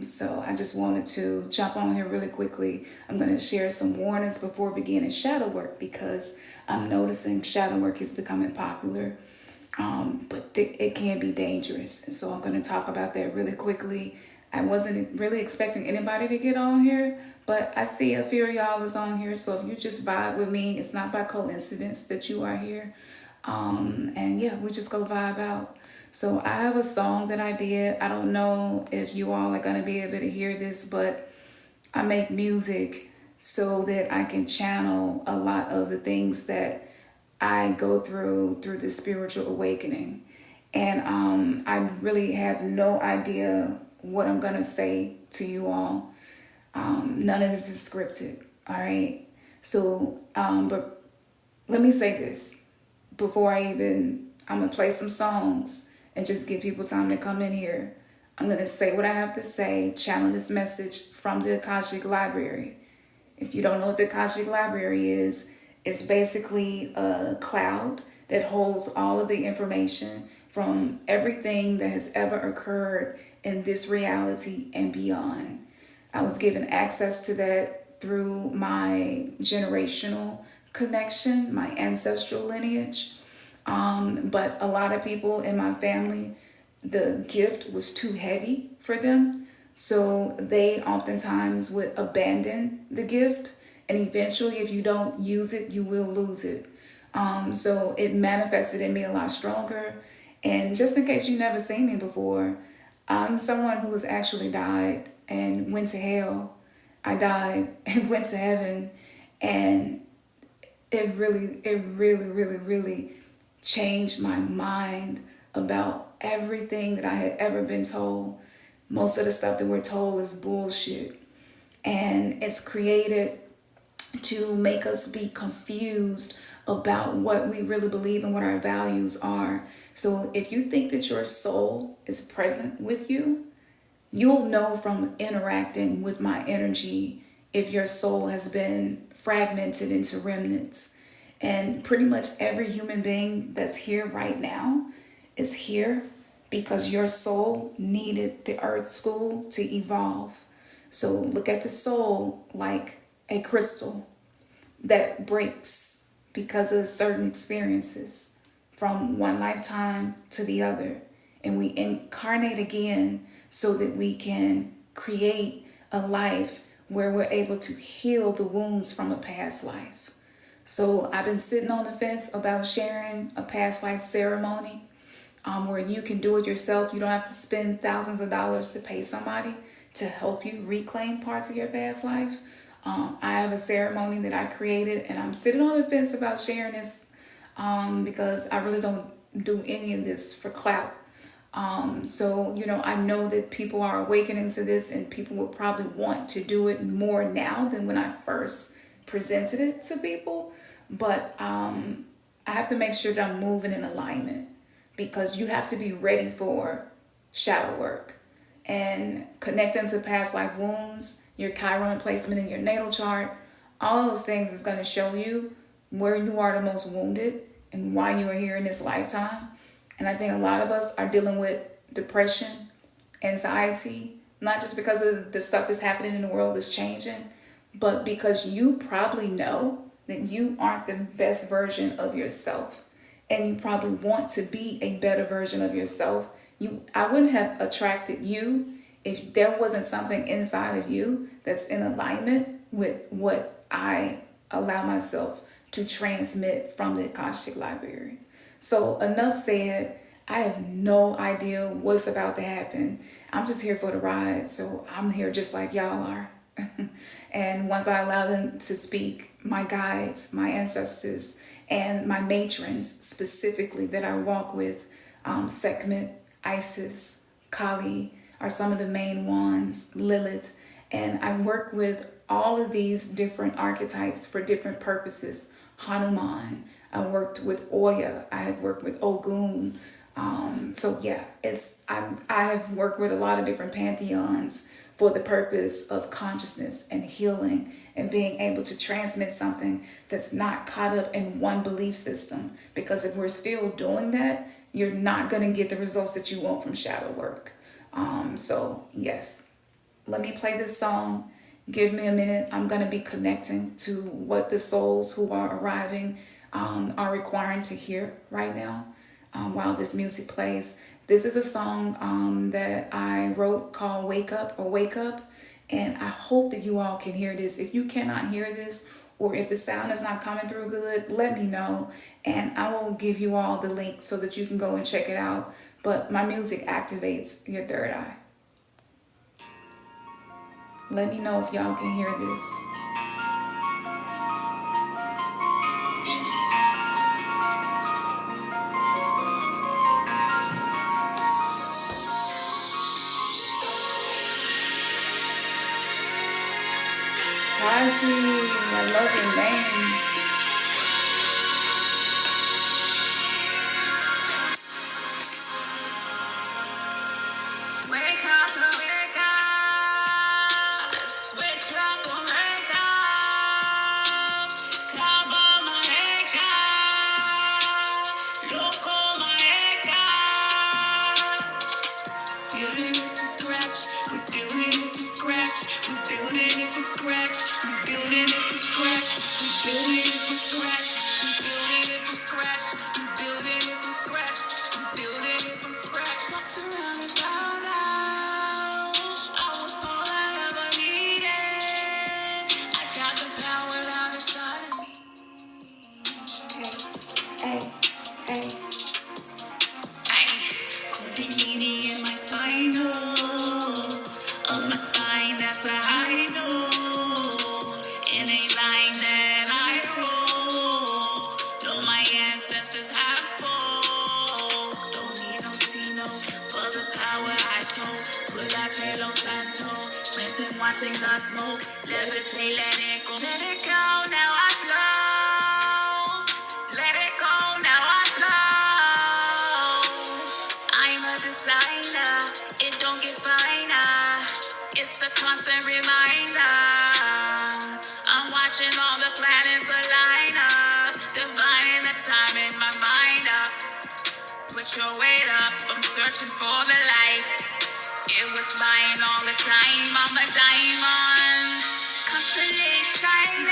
So I just wanted to jump on here really quickly. I'm going to share some warnings before beginning shadow work because I'm noticing shadow work is becoming popular, but it can be dangerous. And so I'm going to talk about that really quickly. I wasn't really expecting anybody to get on here, but I see a few of y'all is on here. So if you just vibe with me, it's not by coincidence that you are here. And yeah, we just go vibe out. So I have a song that I did. I don't know if you all are going to be able to hear this, but I make music so that I can channel a lot of the things that I go through the spiritual awakening. And I really have no idea what I'm going to say to you all. None of this is scripted, all right? So, but let me say this before I'm going to play some songs and just give people time to come in here. I'm going to say what I have to say, channel this message from the Akashic Library. If you don't know what the Akashic Library is, it's basically a cloud that holds all of the information from everything that has ever occurred in this reality and beyond. I was given access to that through my generational connection, my ancestral lineage. But a lot of people in my family, the gift was too heavy for them. So they oftentimes would abandon the gift. And eventually, if you don't use it, you will lose it. So it manifested in me a lot stronger. And just in case you never seen me before, I'm someone who has actually died and went to hell. I died and went to heaven. And it really changed my mind about everything that I had ever been told. Most of the stuff that we're told is bullshit. And it's created to make us be confused about what we really believe and what our values are. So if you think that your soul is present with you, you'll know from interacting with my energy if your soul has been fragmented into remnants. And pretty much every human being that's here right now is here because your soul needed the earth school to evolve. So look at the soul like a crystal that breaks because of certain experiences from one lifetime to the other. And we incarnate again so that we can create a life where we're able to heal the wounds from a past life. So I've been sitting on the fence about sharing a past life ceremony where you can do it yourself. You don't have to spend thousands of dollars to pay somebody to help you reclaim parts of your past life. I have a ceremony that I created, and I'm sitting on the fence about sharing this because I really don't do any of this for clout. So, I know that people are awakening to this, and people will probably want to do it more now than when I first presented it to people. But I have to make sure that I'm moving in alignment because you have to be ready for shadow work and connecting to past life wounds, your Chiron placement in your natal chart. All of those things is going to show you where you are the most wounded and why you are here in this lifetime. And I think a lot of us are dealing with depression, anxiety, not just because of the stuff that's happening in the world that's changing, but because you probably know that you aren't the best version of yourself. And you probably want to be a better version of yourself. I wouldn't have attracted you if there wasn't something inside of you that's in alignment with what I allow myself to transmit from the Akashic Library. So enough said. I have no idea what's about to happen. I'm just here for the ride. So I'm here just like y'all are. And once I allow them to speak, my guides, my ancestors, and my matrons specifically that I walk with, Sekhmet, Isis, Kali are some of the main ones, Lilith. And I work with all of these different archetypes for different purposes. Hanuman, I worked with Oya, I have worked with Ogun. So yeah, I have worked with a lot of different pantheons for the purpose of consciousness and healing and being able to transmit something that's not caught up in one belief system. Because if we're still doing that, you're not going to get the results that you want from shadow work. So yes, let me play this song. Give me a minute. I'm going to be connecting to what the souls who are arriving are requiring to hear right now while this music plays. This is a song that I wrote called Wake Up or Wake Up. And I hope that you all can hear this. If you cannot hear this, or if the sound is not coming through good, let me know. And I will give you all the link so that you can go and check it out. But my music activates your third eye. Let me know if y'all can hear this. Taji, I love your name. Watching the smoke, levitate, let it go. Let it go, now I flow. Let it go, now I flow. I'm a designer, it don't get finer. It's a constant reminder. I'm watching all the planets align up, dividing the time in my mind up. Put your weight up, I'm searching for the light. It was mine all the time, I'm a diamond, constantly shining,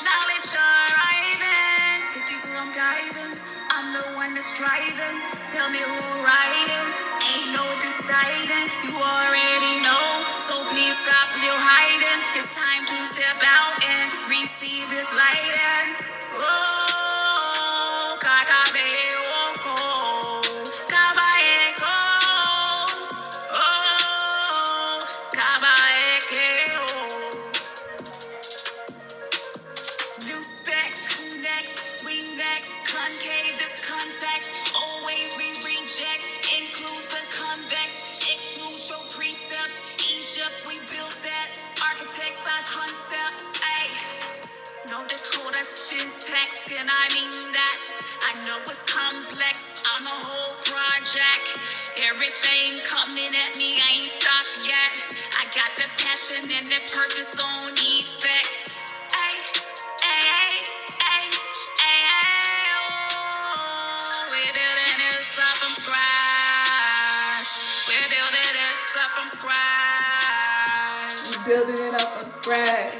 knowledge arriving, the deeper I'm diving, I'm the one that's driving, tell me who riding, ain't no deciding, you already know, so please stop your hiding, it's time to step out and receive this light and, oh, kakabe oko, kabaeko. And I mean that. I know it's complex. I'm a whole project. Everything coming at me, I ain't stopped yet. I got the passion and the purpose on effect. Ay, ay, ay, ay, ay, ay, oh. We're building this up from scratch. We're building this up from scratch. We're building it up from scratch.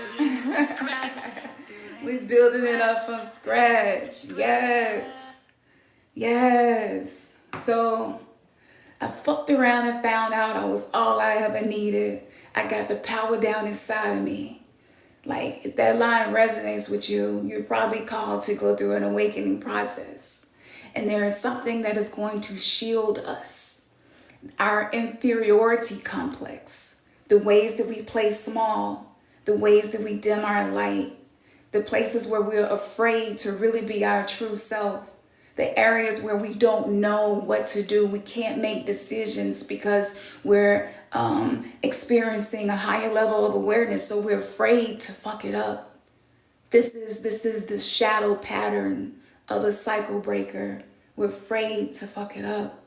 We're building it up from scratch. Yes. Yes. So I fucked around and found out I was all I ever needed. I got the power down inside of me. Like, if that line resonates with you, you're probably called to go through an awakening process. And there is something that is going to shield us. Our inferiority complex. The ways that we play small. The ways that we dim our light. The places where we're afraid to really be our true self. The areas where we don't know what to do. We can't make decisions because we're experiencing a higher level of awareness. So we're afraid to fuck it up. This is the shadow pattern of a cycle breaker. We're afraid to fuck it up.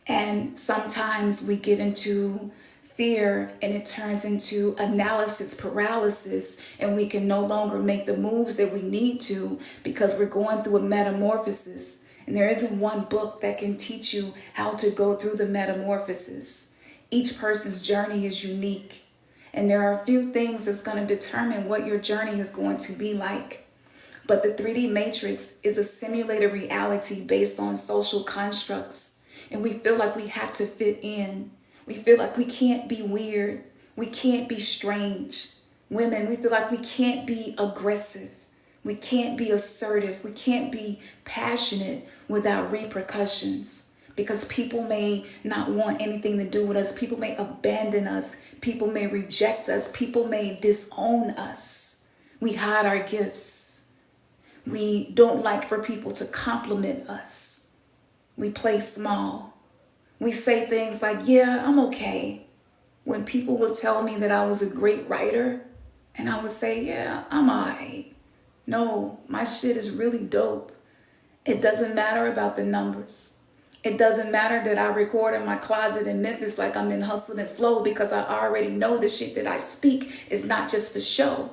And sometimes we get into fear and it turns into analysis paralysis, and we can no longer make the moves that we need to because we're going through a metamorphosis. And there isn't one book that can teach you how to go through the metamorphosis. Each person's journey is unique. And there are a few things that's going to determine what your journey is going to be like. But the 3D matrix is a simulated reality based on social constructs. And we feel like we have to fit in. We feel like we can't be weird. We can't be strange. Women, we feel like we can't be aggressive. We can't be assertive. We can't be passionate without repercussions. Because people may not want anything to do with us. People may abandon us. People may reject us. People may disown us. We hide our gifts. We don't like for people to compliment us. We play small. We say things like, yeah, I'm okay. When people would tell me that I was a great writer, and I would say, yeah, I'm all right. No, my shit is really dope. It doesn't matter about the numbers. It doesn't matter that I record in my closet in Memphis like I'm in Hustle and Flow, because I already know the shit that I speak is not just for show.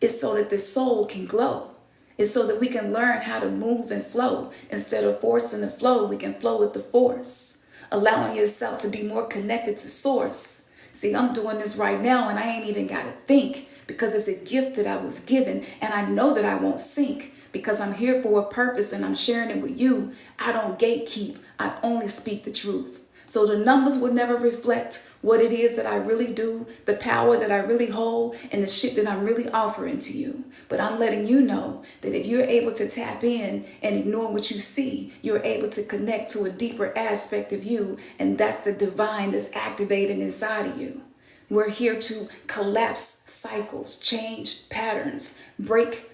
It's so that the soul can glow. It's so that we can learn how to move and flow. Instead of forcing the flow, we can flow with the force. Allowing yourself to be more connected to source. See, I'm doing this right now and I ain't even got to think, because it's a gift that I was given, and I know that I won't sink because I'm here for a purpose and I'm sharing it with you. I don't gatekeep. I only speak the truth. So the numbers will never reflect what it is that I really do, the power that I really hold, and the shit that I'm really offering to you. But I'm letting you know that if you're able to tap in and ignore what you see, you're able to connect to a deeper aspect of you, and that's the divine that's activated inside of you. We're here to collapse cycles, change patterns, break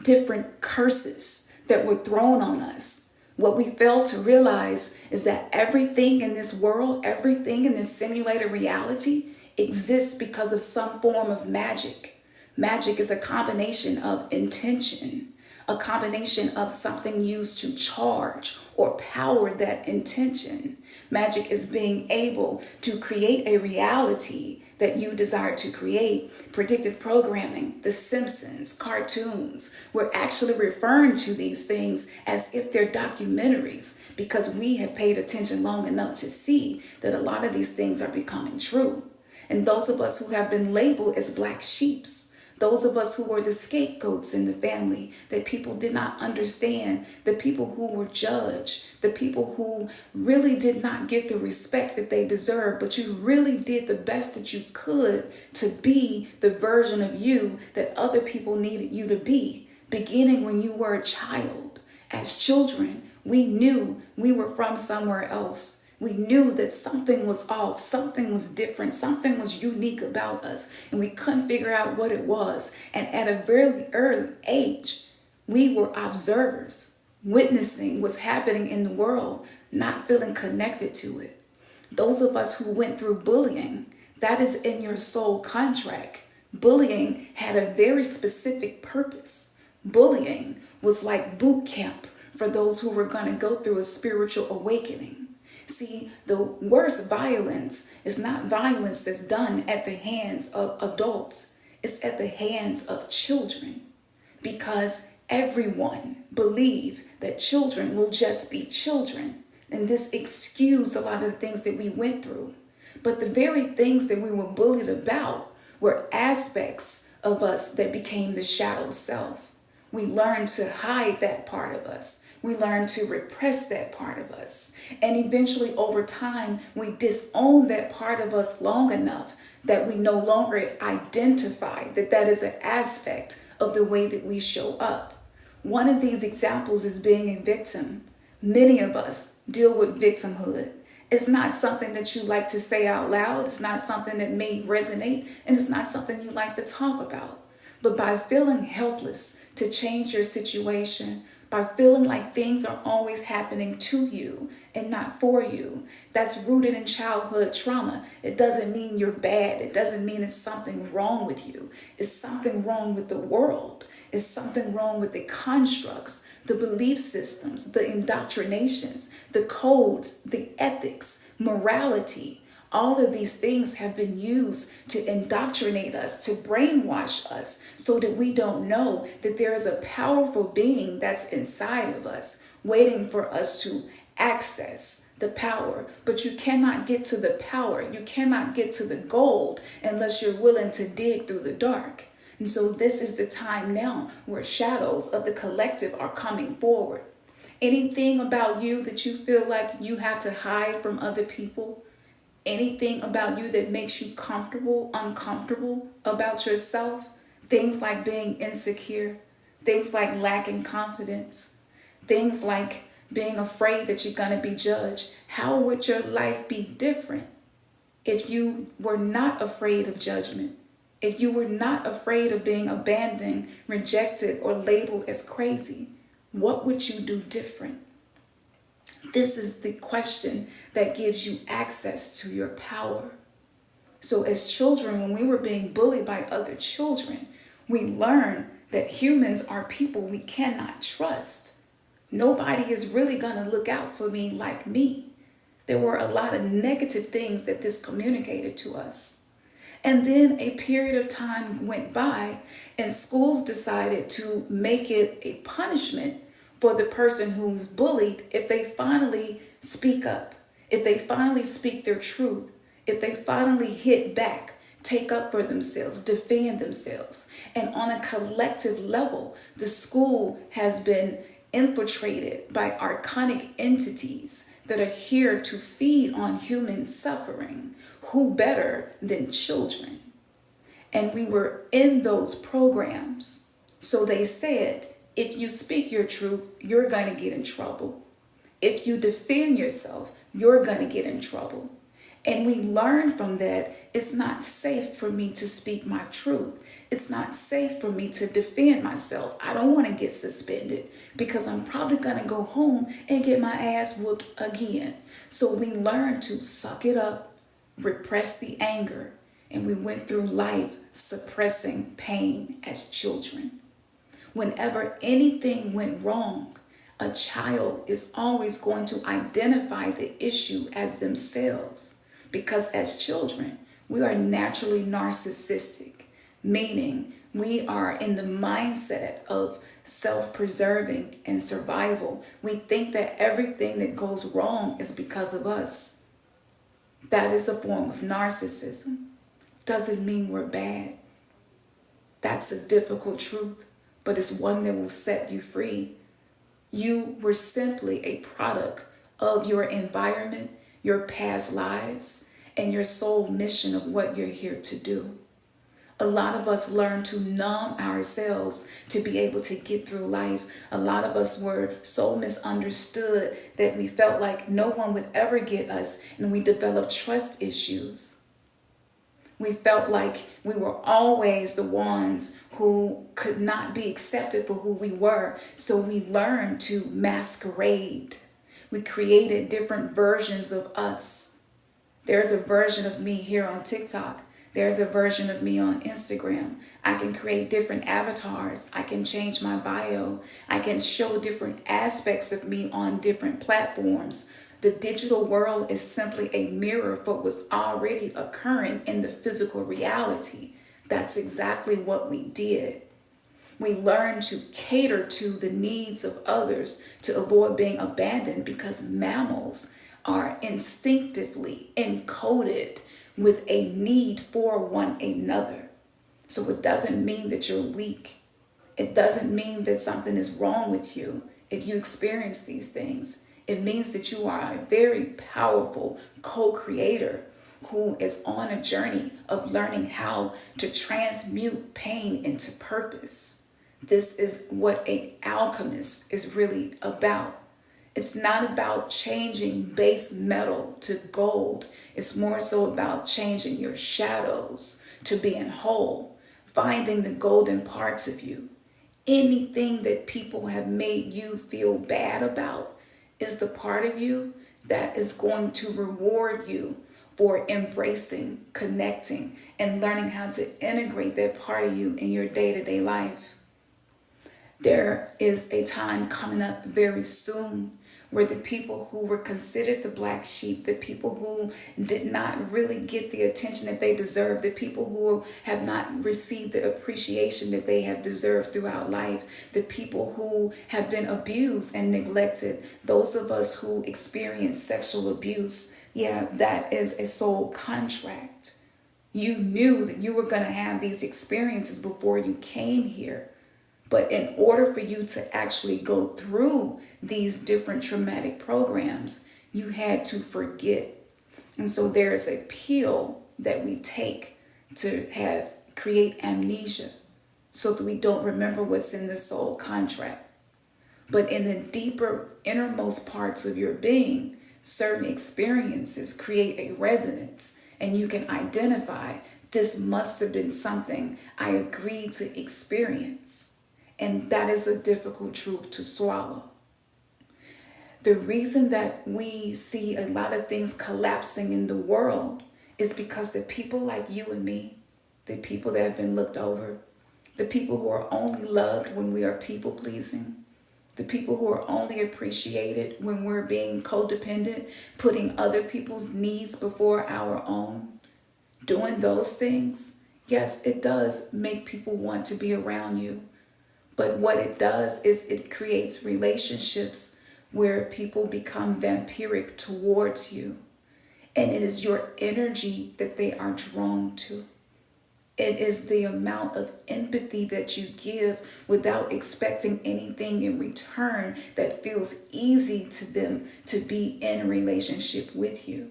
different curses that were thrown on us. What we fail to realize is that everything in this world, everything in this simulated reality exists because of some form of magic. Magic is a combination of intention, a combination of something used to charge or power that intention. Magic is being able to create a reality that you desire to create. Predictive programming, The Simpsons, cartoons, we're actually referring to these things as if they're documentaries, because we have paid attention long enough to see that a lot of these things are becoming true. And those of us who have been labeled as black sheeps, those of us who were the scapegoats in the family that people did not understand, the people who were judged, the people who really did not get the respect that they deserve, but you really did the best that you could to be the version of you that other people needed you to be, beginning when you were a child. As children, we knew we were from somewhere else. We knew that something was off, something was different, something was unique about us, and we couldn't figure out what it was. And at a very early age, we were observers, witnessing what's happening in the world, not feeling connected to it. Those of us who went through bullying, that is in your soul contract. Bullying had a very specific purpose. Bullying was like boot camp for those who were going to go through a spiritual awakening. See, the worst violence is not violence that's done at the hands of adults. It's at the hands of children, because everyone believes that children will just be children. And this excused a lot of the things that we went through. But the very things that we were bullied about were aspects of us that became the shadow self. We learned to hide that part of us. We learned to repress that part of us. And eventually, over time, we disown that part of us long enough that we no longer identify that that is an aspect of the way that we show up. One of these examples is being a victim. Many of us deal with victimhood. It's not something that you like to say out loud. It's not something that may resonate, and it's not something you like to talk about. But by feeling helpless to change your situation, by feeling like things are always happening to you and not for you, that's rooted in childhood trauma. It doesn't mean you're bad. It doesn't mean it's something wrong with you. It's something wrong with the world. It's something wrong with the constructs, the belief systems, the indoctrinations, the codes, the ethics, morality. All of these things have been used to indoctrinate us, to brainwash us, so that we don't know that there is a powerful being that's inside of us, waiting for us to access the power, but you cannot get to the power. You cannot get to the gold unless you're willing to dig through the dark. And so this is the time now where shadows of the collective are coming forward. Anything about you that you feel like you have to hide from other people, anything about you that makes you uncomfortable about yourself, things like being insecure, things like lacking confidence, things like being afraid that you're going to be judged. How would your life be different if you were not afraid of judgment? If you were not afraid of being abandoned, rejected, or labeled as crazy? What would you do different? This is the question that gives you access to your power. So as children, when we were being bullied by other children, we learned that humans are people we cannot trust. Nobody is really going to look out for me like me. There were a lot of negative things that this communicated to us. And then a period of time went by and schools decided to make it a punishment for the person who's bullied if they finally speak up, if they finally speak their truth, if they finally hit back, take up for themselves, defend themselves. And on a collective level, the school has been infiltrated by archonic entities that are here to feed on human suffering. Who better than children? And we were in those programs. So they said, if you speak your truth, you're going to get in trouble. If you defend yourself, you're going to get in trouble. And we learned from that it's not safe for me to speak my truth. It's not safe for me to defend myself. I don't want to get suspended because I'm probably going to go home and get my ass whooped again. So we learned to suck it up, repress the anger, and we went through life suppressing pain as children. Whenever anything went wrong, a child is always going to identify the issue as themselves. Because as children, we are naturally narcissistic, meaning we are in the mindset of self-preserving and survival. We think that everything that goes wrong is because of us. That is a form of narcissism. Doesn't mean we're bad. That's a difficult truth, but it's one that will set you free. You were simply a product of your environment, your past lives, and your soul mission of what you're here to do. A lot of us learn to numb ourselves to be able to get through life. A lot of us were so misunderstood that we felt like no one would ever get us, and we developed trust issues. We felt like we were always the ones who could not be accepted for who we were, so we learned to masquerade. We created different versions of us. There's a version of me here on TikTok. There's a version of me on Instagram. I can create different avatars. I can change my bio. I can show different aspects of me on different platforms. The digital world is simply a mirror for what was already occurring in the physical reality. That's exactly what we did. We learned to cater to the needs of others to avoid being abandoned because mammals are instinctively encoded with a need for one another. So it doesn't mean that you're weak. It doesn't mean that something is wrong with you if you experience these things. It means that you are a very powerful co-creator who is on a journey of learning how to transmute pain into purpose. This is what an alchemist is really about. It's not about changing base metal to gold. It's more so about changing your shadows to being whole, finding the golden parts of you. Anything that people have made you feel bad about is the part of you that is going to reward you for embracing, connecting, and learning how to integrate that part of you in your day-to-day life. There is a time coming up very soon were the people who were considered the black sheep, the people who did not really get the attention that they deserved, the people who have not received the appreciation that they have deserved throughout life, the people who have been abused and neglected, those of us who experience sexual abuse. Yeah, that is a soul contract. You knew that you were going to have these experiences before you came here. But in order for you to actually go through these different traumatic programs, you had to forget. And so there is a pill that we take to create amnesia so that we don't remember what's in the soul contract. But in the deeper, innermost parts of your being, certain experiences create a resonance, and you can identify this must have been something I agreed to experience. And that is a difficult truth to swallow. The reason that we see a lot of things collapsing in the world is because the people like you and me, the people that have been looked over, the people who are only loved when we are people pleasing, the people who are only appreciated when we're being codependent, putting other people's needs before our own, doing those things, yes, it does make people want to be around you. But what it does is it creates relationships where people become vampiric towards you. And it is your energy that they are drawn to. It is the amount of empathy that you give without expecting anything in return that feels easy to them to be in a relationship with you.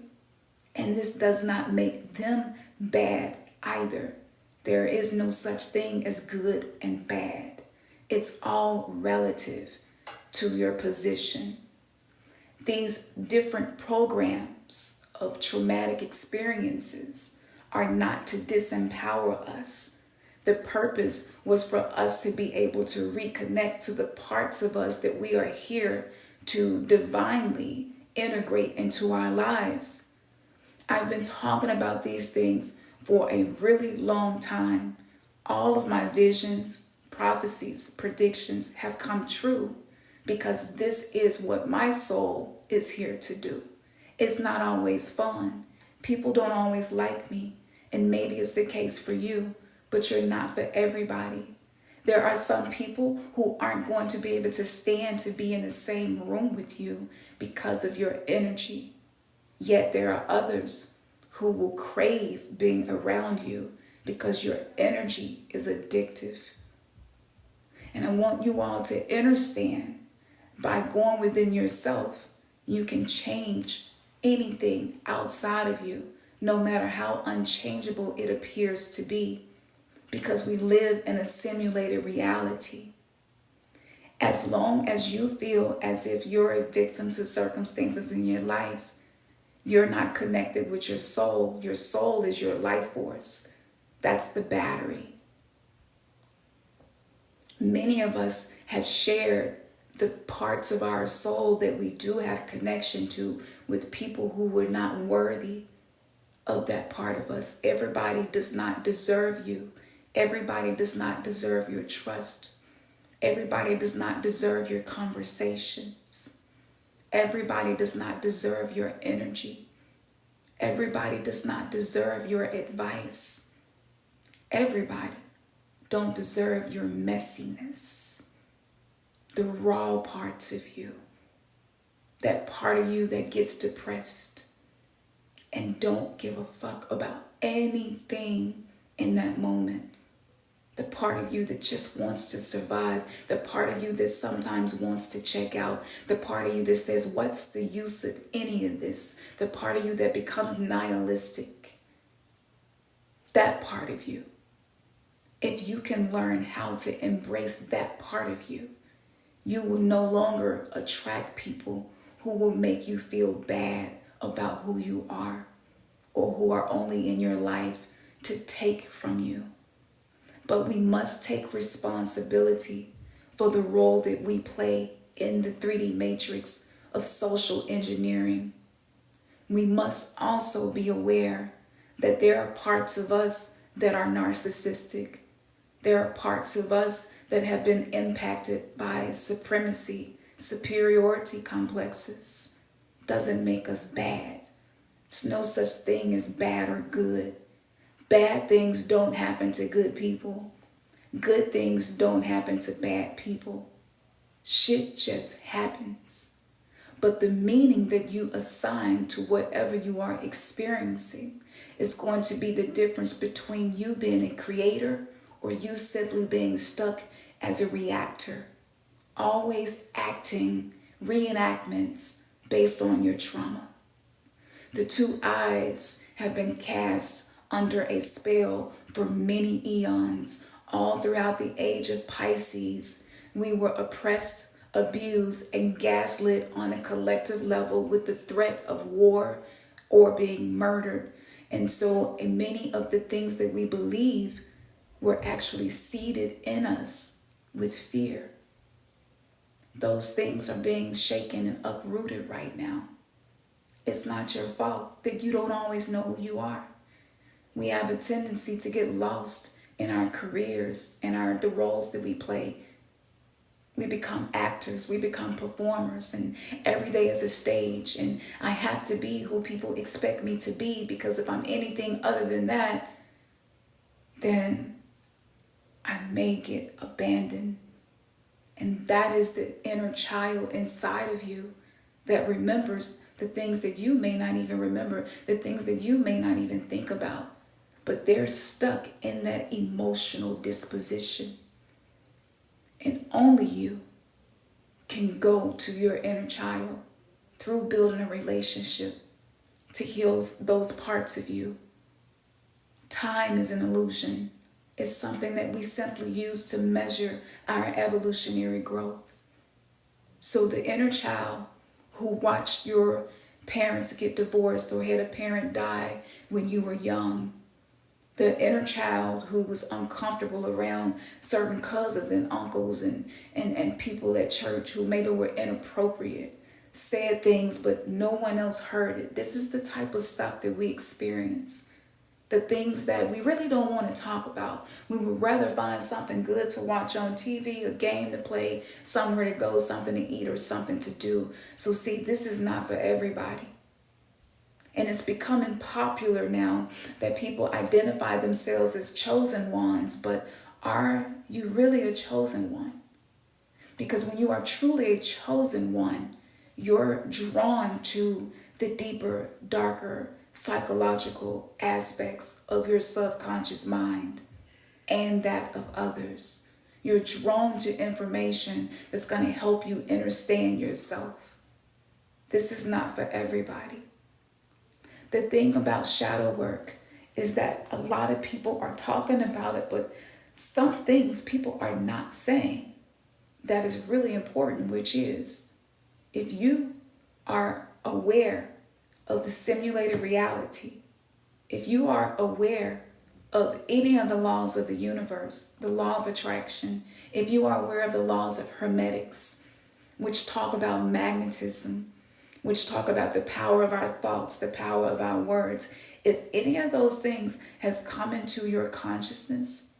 And this does not make them bad either. There is no such thing as good and bad. It's all relative to your position. These different programs of traumatic experiences are not to disempower us. The purpose was for us to be able to reconnect to the parts of us that we are here to divinely integrate into our lives. I've been talking about these things for a really long time. All of my visions, prophecies, predictions have come true because this is what my soul is here to do. It's not always fun. People don't always like me, and maybe it's the case for you, but you're not for everybody. There are some people who aren't going to be able to stand to be in the same room with you because of your energy. Yet there are others who will crave being around you because your energy is addictive. And I want you all to understand, by going within yourself, you can change anything outside of you, no matter how unchangeable it appears to be, because we live in a simulated reality. As long as you feel as if you're a victim to circumstances in your life, you're not connected with your soul. Your soul is your life force. That's the battery. Many of us have shared the parts of our soul that we do have connection to with people who were not worthy of that part of us. Everybody does not deserve you. Everybody does not deserve your trust. Everybody does not deserve your conversations. Everybody does not deserve your energy. Everybody does not deserve your advice. Everybody don't deserve your messiness, the raw parts of you, that part of you that gets depressed and don't give a fuck about anything in that moment, the part of you that just wants to survive, the part of you that sometimes wants to check out, the part of you that says, what's the use of any of this, the part of you that becomes nihilistic, that part of you. If you can learn how to embrace that part of you, you will no longer attract people who will make you feel bad about who you are, or who are only in your life to take from you. But we must take responsibility for the role that we play in the 3D matrix of social engineering. We must also be aware that there are parts of us that are narcissistic. There are parts of us that have been impacted by supremacy, Superiority complexes doesn't make us bad. There's no such thing as bad or good. Bad things don't happen to good people. Good things don't happen to bad people. Shit just happens. But the meaning that you assign to whatever you are experiencing is going to be the difference between you being a creator or you simply being stuck as a reactor, always acting reenactments based on your trauma. The two eyes have been cast under a spell for many eons. All throughout the age of Pisces, we were oppressed, abused, and gaslit on a collective level with the threat of war or being murdered. And so many of the things that we believe were actually seeded in us with fear. Those things are being shaken and uprooted right now. It's not your fault that you don't always know who you are. We have a tendency to get lost in our careers and the roles that we play. We become actors, we become performers, and every day is a stage, and I have to be who people expect me to be, because if I'm anything other than that, then I may get abandoned. And that is the inner child inside of you that remembers the things that you may not even remember, the things that you may not even think about, but they're stuck in that emotional disposition. And only you can go to your inner child through building a relationship to heal those parts of you. Time is an illusion. It's something that we simply use to measure our evolutionary growth. So the inner child who watched your parents get divorced or had a parent die when you were young, the inner child who was uncomfortable around certain cousins and uncles and people at church who maybe were inappropriate, said things but no one else heard it. This is the type of stuff that we experience. The things that we really don't want to talk about. We would rather find something good to watch on TV, a game to play, somewhere to go, something to eat, or something to do. So see, this is not for everybody. And it's becoming popular now that people identify themselves as chosen ones, but are you really a chosen one? Because when you are truly a chosen one, you're drawn to the deeper, darker, psychological aspects of your subconscious mind and that of others. You're drawn to information that's going to help you understand yourself. This is not for everybody. The thing about shadow work is that a lot of people are talking about it, but some things people are not saying that is really important, which is if you are aware of the simulated reality, if you are aware of any of the laws of the universe, the law of attraction, if you are aware of the laws of hermetics, which talk about magnetism, which talk about the power of our thoughts, the power of our words, if any of those things has come into your consciousness,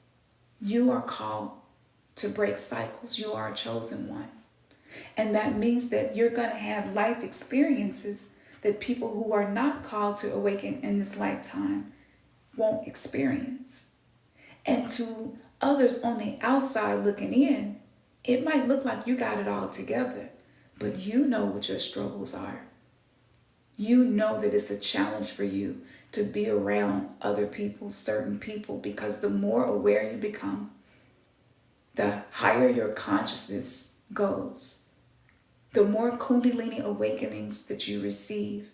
you are called to break cycles. You are a chosen one. And that means that you're going to have life experiences that people who are not called to awaken in this lifetime won't experience. And to others on the outside looking in, it might look like you got it all together, but you know what your struggles are. You know that it's a challenge for you to be around other people, certain people, because the more aware you become, the higher your consciousness goes. The more Kundalini awakenings that you receive,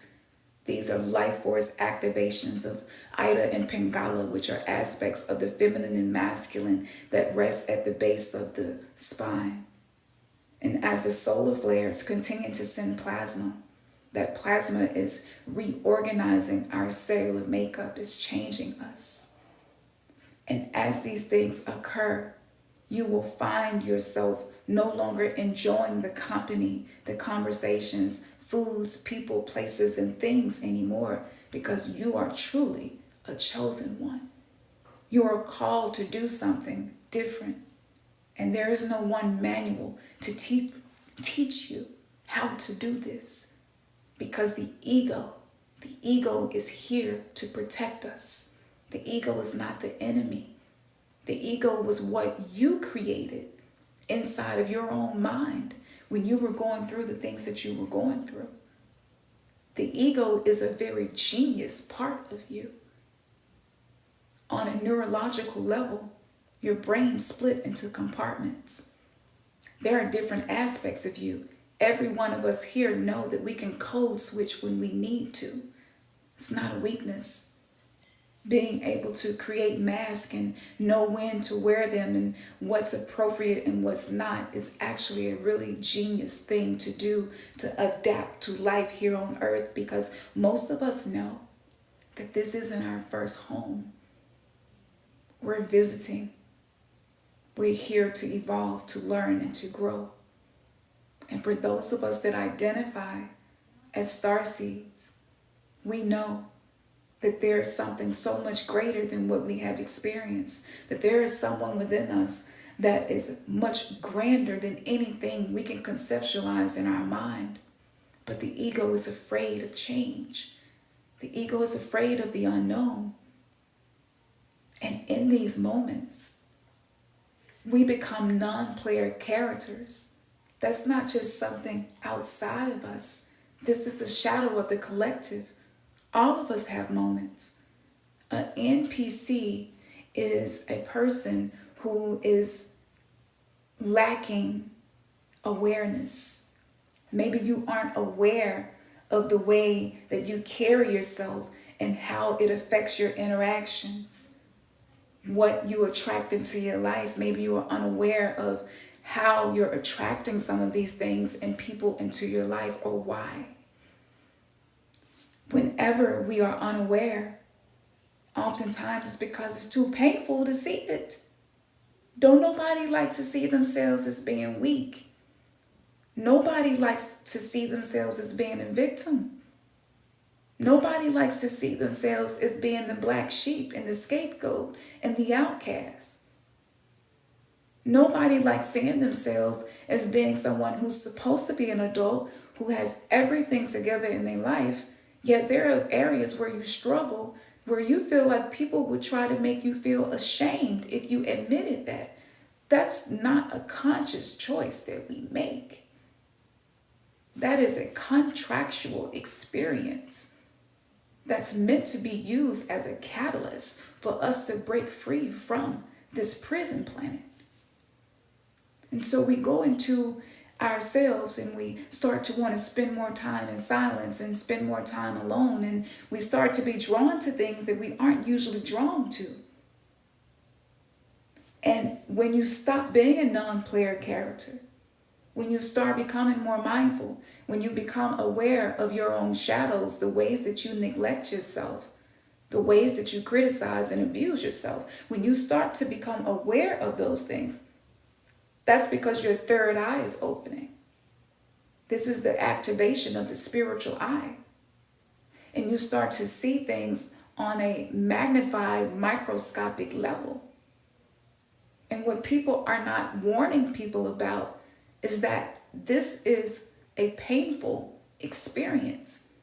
these are life force activations of Ida and Pingala, which are aspects of the feminine and masculine that rest at the base of the spine. And as the solar flares continue to send plasma, that plasma is reorganizing our cellular makeup, is changing us. And as these things occur, you will find yourself no longer enjoying the company, the conversations, foods, people, places, and things anymore, because you are truly a chosen one. You are called to do something different. And there is no one manual to teach teach you how to do this, because the ego is here to protect us. The ego is not the enemy. The ego was what you created inside of your own mind when you were going through the things that you were going through. The ego is a very genius part of you. On a neurological level, your brain split into compartments. There are different aspects of you. Every one of us here know that we can code switch when we need to. It's not a weakness. Being able to create masks and know when to wear them and what's appropriate and what's not is actually a really genius thing to do to adapt to life here on earth, because most of us know that this isn't our first home. We're visiting. We're here to evolve, to learn, and to grow. And for those of us that identify as starseeds, we know that there is something so much greater than what we have experienced, that there is someone within us that is much grander than anything we can conceptualize in our mind. But the ego is afraid of change. The ego is afraid of the unknown. And in these moments, we become non-player characters. That's not just something outside of us. This is a shadow of the collective. All of us have moments. An NPC is a person who is lacking awareness. Maybe you aren't aware of the way that you carry yourself and how it affects your interactions, what you attract into your life. Maybe you are unaware of how you're attracting some of these things and people into your life, or why. Whenever we are unaware, oftentimes it's because it's too painful to see it. Don't nobody like to see themselves as being weak. Nobody likes to see themselves as being a victim. Nobody likes to see themselves as being the black sheep and the scapegoat and the outcast. Nobody likes seeing themselves as being someone who's supposed to be an adult, who has everything together in their life. Yet there are areas where you struggle, where you feel like people would try to make you feel ashamed if you admitted that. That's not a conscious choice that we make. That is a contractual experience that's meant to be used as a catalyst for us to break free from this prison planet. And so we go into ourselves and we start to want to spend more time in silence and spend more time alone, and we start to be drawn to things that we aren't usually drawn to. And when you stop being a non-player character, when you start becoming more mindful, when you become aware of your own shadows, the ways that you neglect yourself, the ways that you criticize and abuse yourself, when you start to become aware of those things, that's because your third eye is opening. This is the activation of the spiritual eye. And you start to see things on a magnified, microscopic level. And what people are not warning people about is that this is a painful experience.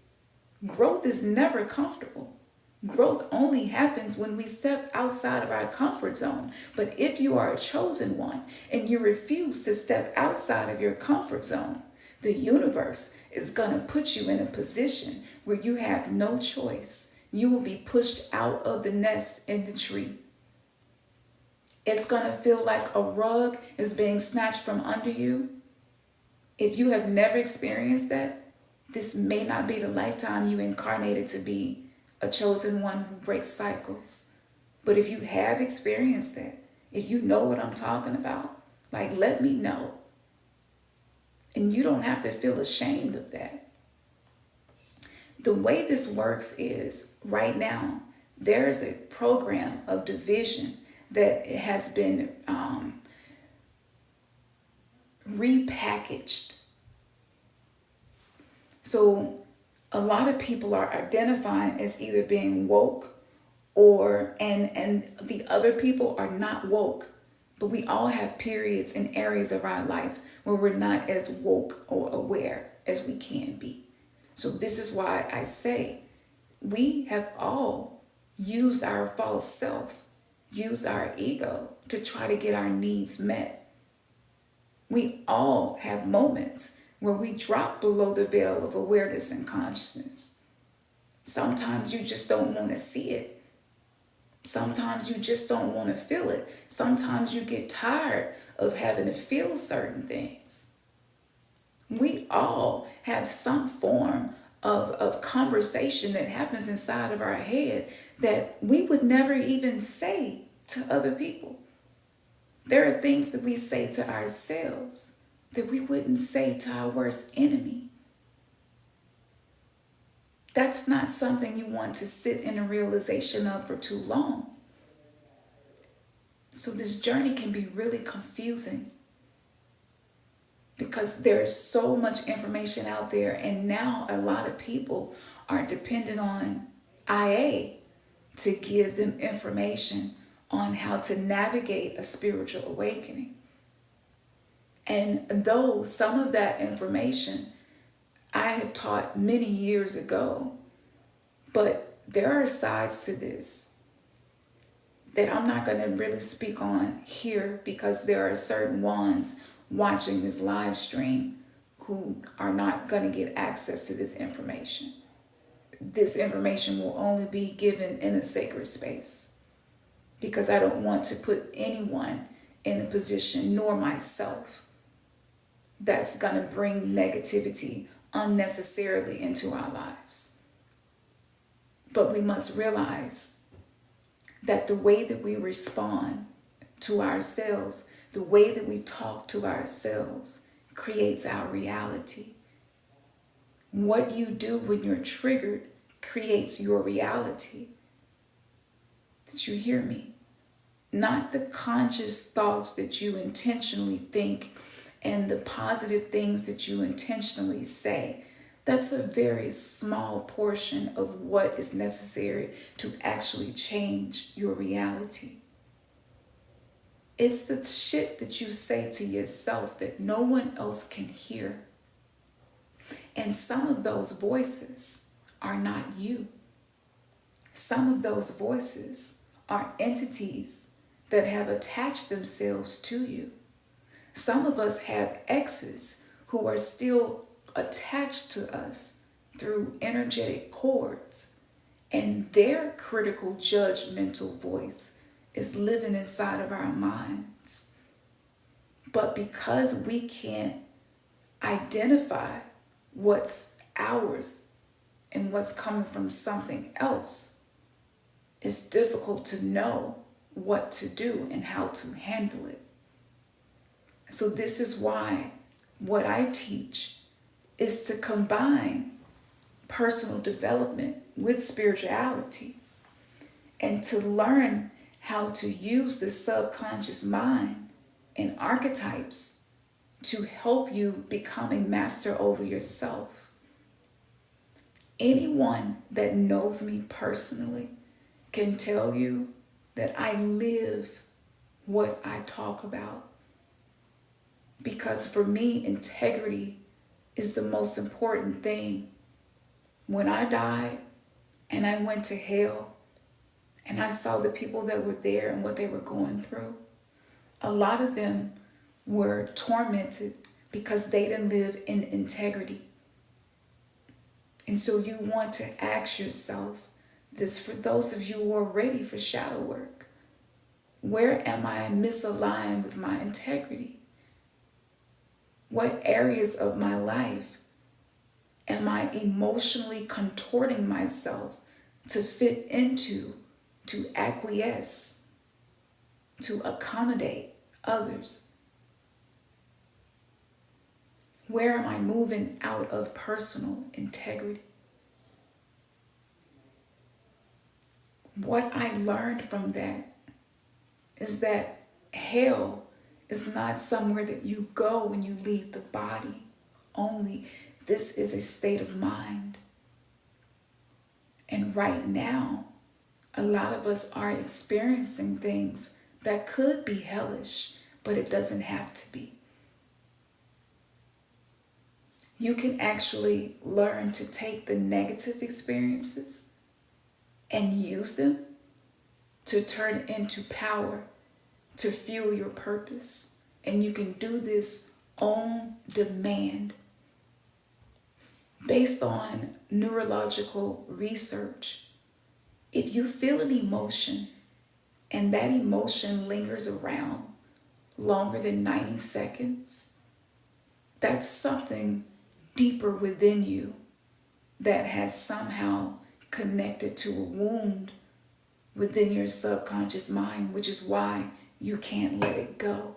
Growth is never comfortable. Growth only happens when we step outside of our comfort zone. But if you are a chosen one and you refuse to step outside of your comfort zone, the universe is going to put you in a position where you have no choice. You will be pushed out of the nest in the tree. It's going to feel like a rug is being snatched from under you. If you have never experienced that, this may not be the lifetime you incarnated to be a chosen one who breaks cycles. But if you have experienced that, if you know what I'm talking about, like, let me know. And you don't have to feel ashamed of that. The way this works is, right now, there is a program of division that has been repackaged. So a lot of people are identifying as either being woke and the other people are not woke. But we all have periods and areas of our life where we're not as woke or aware as we can be. So this is why I say we have all used our false self, used our ego to try to get our needs met. We all have moments where we drop below the veil of awareness and consciousness. Sometimes you just don't want to see it. Sometimes you just don't want to feel it. Sometimes you get tired of having to feel certain things. We all have some form of conversation that happens inside of our head that we would never even say to other people. There are things that we say to ourselves that we wouldn't say to our worst enemy. That's not something you want to sit in a realization of for too long. So this journey can be really confusing because there's so much information out there, and now a lot of people are dependent on IA to give them information on how to navigate a spiritual awakening. And though some of that information I have taught many years ago, but there are sides to this that I'm not going to really speak on here because there are certain ones watching this live stream who are not going to get access to this information. This information will only be given in a sacred space because I don't want to put anyone in a position, nor myself, that's going to bring negativity unnecessarily into our lives. But we must realize that the way that we respond to ourselves, the way that we talk to ourselves, creates our reality. What you do when you're triggered creates your reality. Did you hear me? Not the conscious thoughts that you intentionally think and the positive things that you intentionally say. That's a very small portion of what is necessary to actually change your reality. It's the shit that you say to yourself that no one else can hear. And some of those voices are not you. Some of those voices are entities that have attached themselves to you. Some of us have exes who are still attached to us through energetic cords, and their critical judgmental voice is living inside of our minds. But because we can't identify what's ours and what's coming from something else, it's difficult to know what to do and how to handle it. So this is why what I teach is to combine personal development with spirituality and to learn how to use the subconscious mind and archetypes to help you become a master over yourself. Anyone that knows me personally can tell you that I live what I talk about. Because for me, integrity is the most important thing. When I died and I went to hell and I saw the people that were there and what they were going through, a lot of them were tormented because they didn't live in integrity. And so you want to ask yourself this, for those of you who are ready for shadow work: where am I misaligned with my integrity? What areas of my life am I emotionally contorting myself to fit into, to acquiesce, to accommodate others? Where am I moving out of personal integrity? What I learned from that is that hell is not somewhere that you go when you leave the body only. This is a state of mind. And right now, a lot of us are experiencing things that could be hellish, but it doesn't have to be. you can actually learn to take the negative experiences and use them to turn into power, to fuel your purpose. And you can do this on demand. Based on neurological research, if you feel an emotion and that emotion lingers around longer than 90 seconds, that's something deeper within you that has somehow connected to a wound within your subconscious mind, which is why you can't let it go.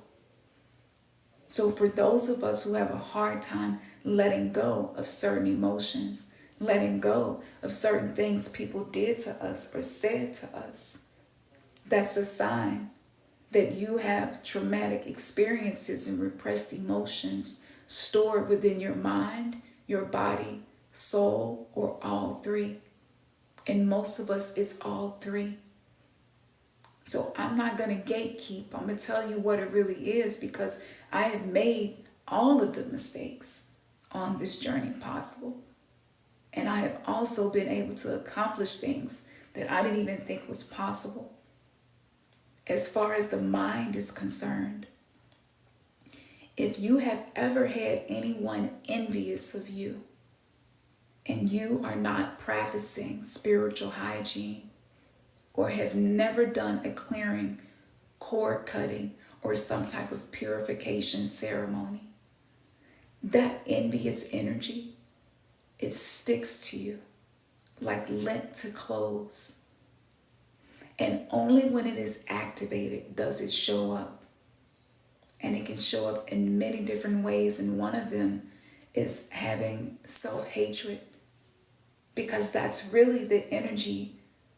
So for those of us who have a hard time letting go of certain emotions, letting go of certain things people did to us or said to us, that's a sign that you have traumatic experiences and repressed emotions stored within your mind, your body, soul, or all three. And most of us, it's all three. So I'm not going to gatekeep. I'm going to tell you what it really is, because I have made all of the mistakes on this journey possible. And I have also been able to accomplish things that I didn't even think was possible. As far as the mind is concerned, if you have ever had anyone envious of you and you are not practicing spiritual hygiene, or have never done a clearing, cord cutting, or some type of purification ceremony, that envious energy, it sticks to you like lint to clothes. And only when it is activated does it show up. And it can show up in many different ways. And one of them is having self-hatred, because that's really the energy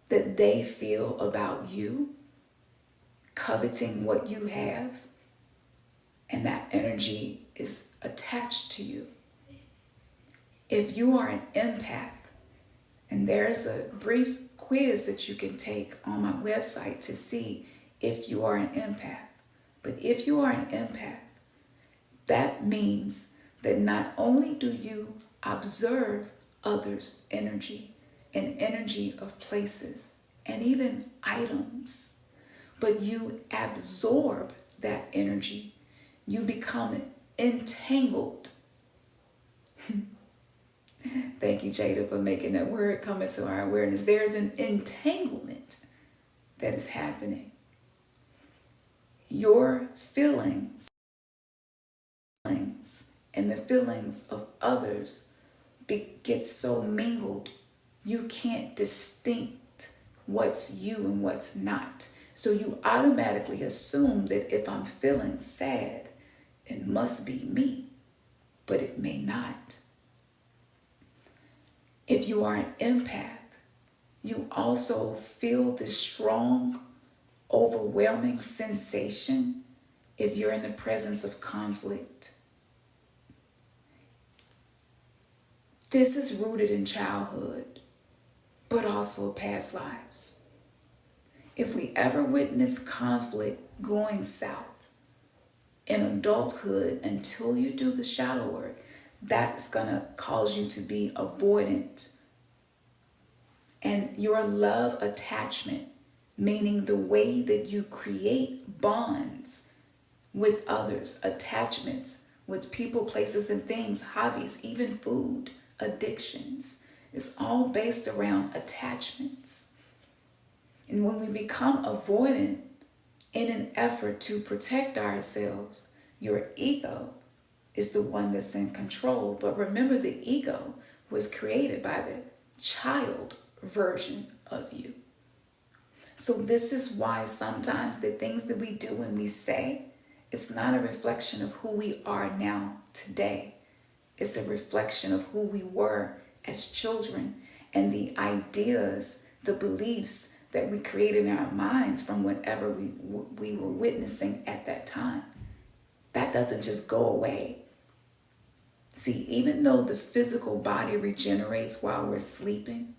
that they feel about you, coveting what you have, and that energy is attached to you. If you are an empath, and there's a brief quiz that you can take on my website to see if you are an empath. But if you are an empath, that means that not only do you observe others' energy, and energy of places and even items, but you absorb that energy. You become entangled. Thank you, Jada, for making that word come into our awareness. There's an entanglement that is happening. Your feelings and the feelings of others get so mingled, you can't distinct what's you and what's not. So you automatically assume that if I'm feeling sad, it must be me, but it may not. If you are an empath, you also feel this strong, overwhelming sensation if you're in the presence of conflict. This is rooted in childhood, but also past lives. If we ever witness conflict going south in adulthood until you do the shadow work, that's going to cause you to be avoidant. And your love attachment, meaning the way that you create bonds with others, attachments with people, places, and things, hobbies, even food, addictions, is all based around attachments. And when we become avoidant in an effort to protect ourselves, your ego is the one that's in control. But remember, the ego was created by the child version of you. So this is why sometimes the things that we do and we say, it's not a reflection of who we are now today. It's a reflection of who we were as children and the ideas, the beliefs that we created in our minds from whatever we were witnessing at that time. That doesn't just go away. See, even though the physical body regenerates while we're sleeping,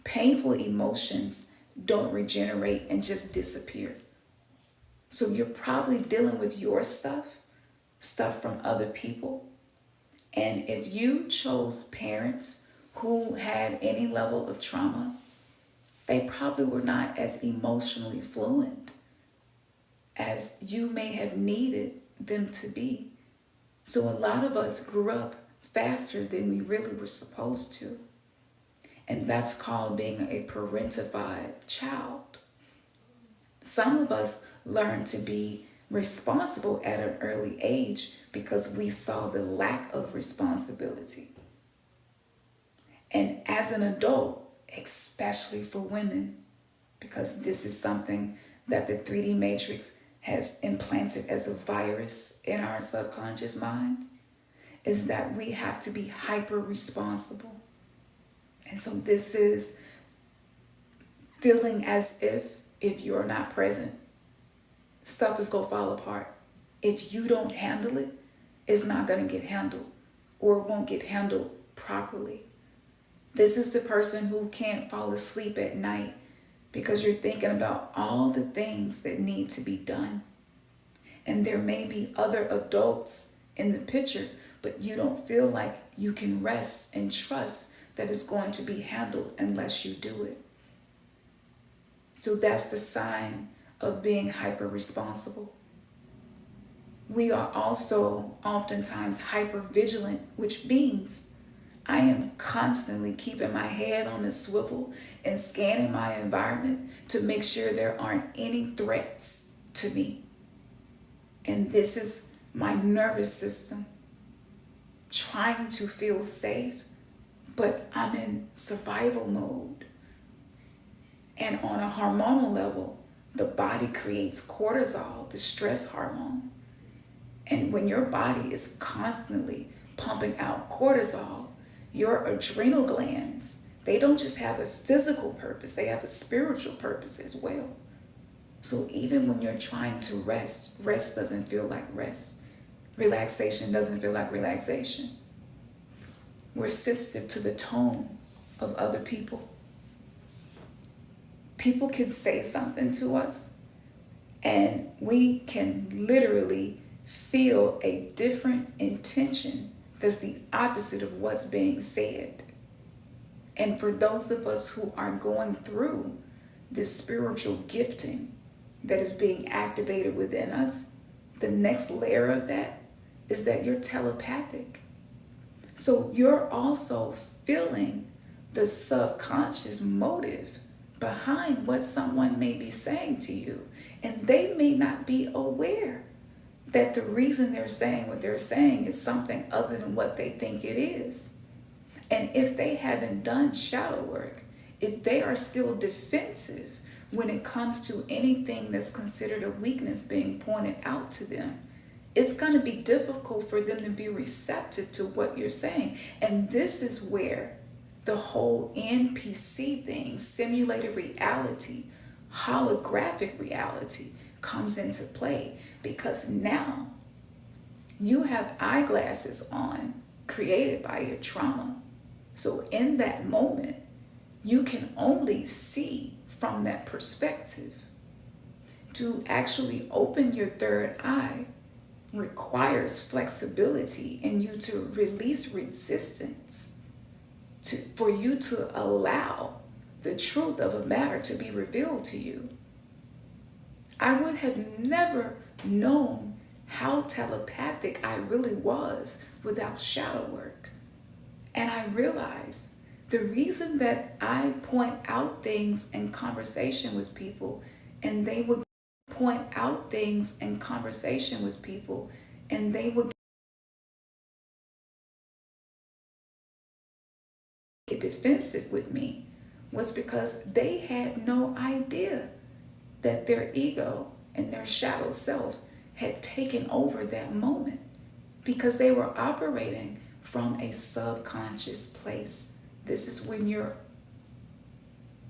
painful emotions don't regenerate and just disappear. So you're probably dealing with your stuff from other people, And if you chose parents who had any level of trauma, they probably were not as emotionally fluent as you may have needed them to be. So a lot of us grew up faster than we really were supposed to. And that's called being a parentified child. Some of us learned to be responsible at an early age because we saw the lack of responsibility. And as an adult, especially for women, because this is something that the 3D matrix has implanted as a virus in our subconscious mind, is that we have to be hyper responsible. And so this is feeling as if you're not present, stuff is going to fall apart. If you don't handle it, it's not going to get handled, or it won't get handled properly. This is the person who can't fall asleep at night because you're thinking about all the things that need to be done. And there may be other adults in the picture, but you don't feel like you can rest and trust that it's going to be handled unless you do it. So that's the sign of being hyper responsible. We are also oftentimes hyper vigilant, which means I am constantly keeping my head on a swivel and scanning my environment to make sure there aren't any threats to me. And this is my nervous system trying to feel safe, but I'm in survival mode. And on a hormonal level, the body creates cortisol, the stress hormone. And when your body is constantly pumping out cortisol, your adrenal glands, they don't just have a physical purpose, they have a spiritual purpose as well. So even when you're trying to rest, rest doesn't feel like rest. Relaxation doesn't feel like relaxation. We're sensitive to the tone of other people. People can say something to us, and we can literally feel a different intention that's the opposite of what's being said. And for those of us who are going through this spiritual gifting that is being activated within us, the next layer of that is that you're telepathic. So you're also feeling the subconscious motive behind what someone may be saying to you. And they may not be aware that the reason they're saying what they're saying is something other than what they think it is. And if they haven't done shadow work, if they are still defensive when it comes to anything that's considered a weakness being pointed out to them, it's going to be difficult for them to be receptive to what you're saying. And this is where the whole NPC thing, simulated reality, holographic reality, comes into play, because now you have eyeglasses on created by your trauma. So in that moment, you can only see from that perspective. To actually open your third eye requires flexibility in you to release resistance, for you to allow the truth of a matter to be revealed to you. I would have never known how telepathic I really was without shadow work. And I realized the reason that I point out things in conversation with people, and they would point out things in conversation with people, and they would get defensive with me, was because they had no idea that their ego and their shadow self had taken over that moment, because they were operating from a subconscious place. This is when you're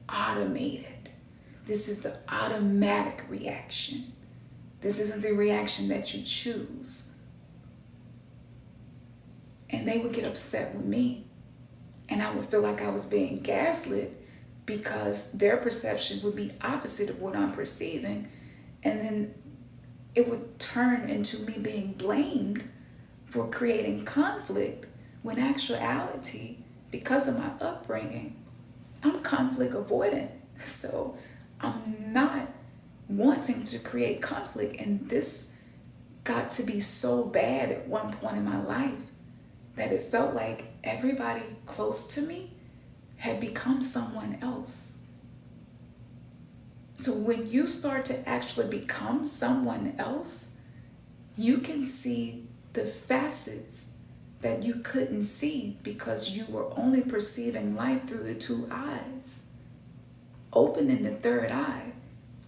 automated. This is the automatic reaction. This isn't the reaction that you choose. And they would get upset with me, and I would feel like I was being gaslit because their perception would be opposite of what I'm perceiving. And then it would turn into me being blamed for creating conflict When actuality, because of my upbringing, I'm conflict avoidant. So I'm not wanting to create conflict. And this got to be so bad at one point in my life that it felt like everybody close to me had become someone else. So when you start to actually become someone else, you can see the facets that you couldn't see because you were only perceiving life through the two eyes. Opening the third eye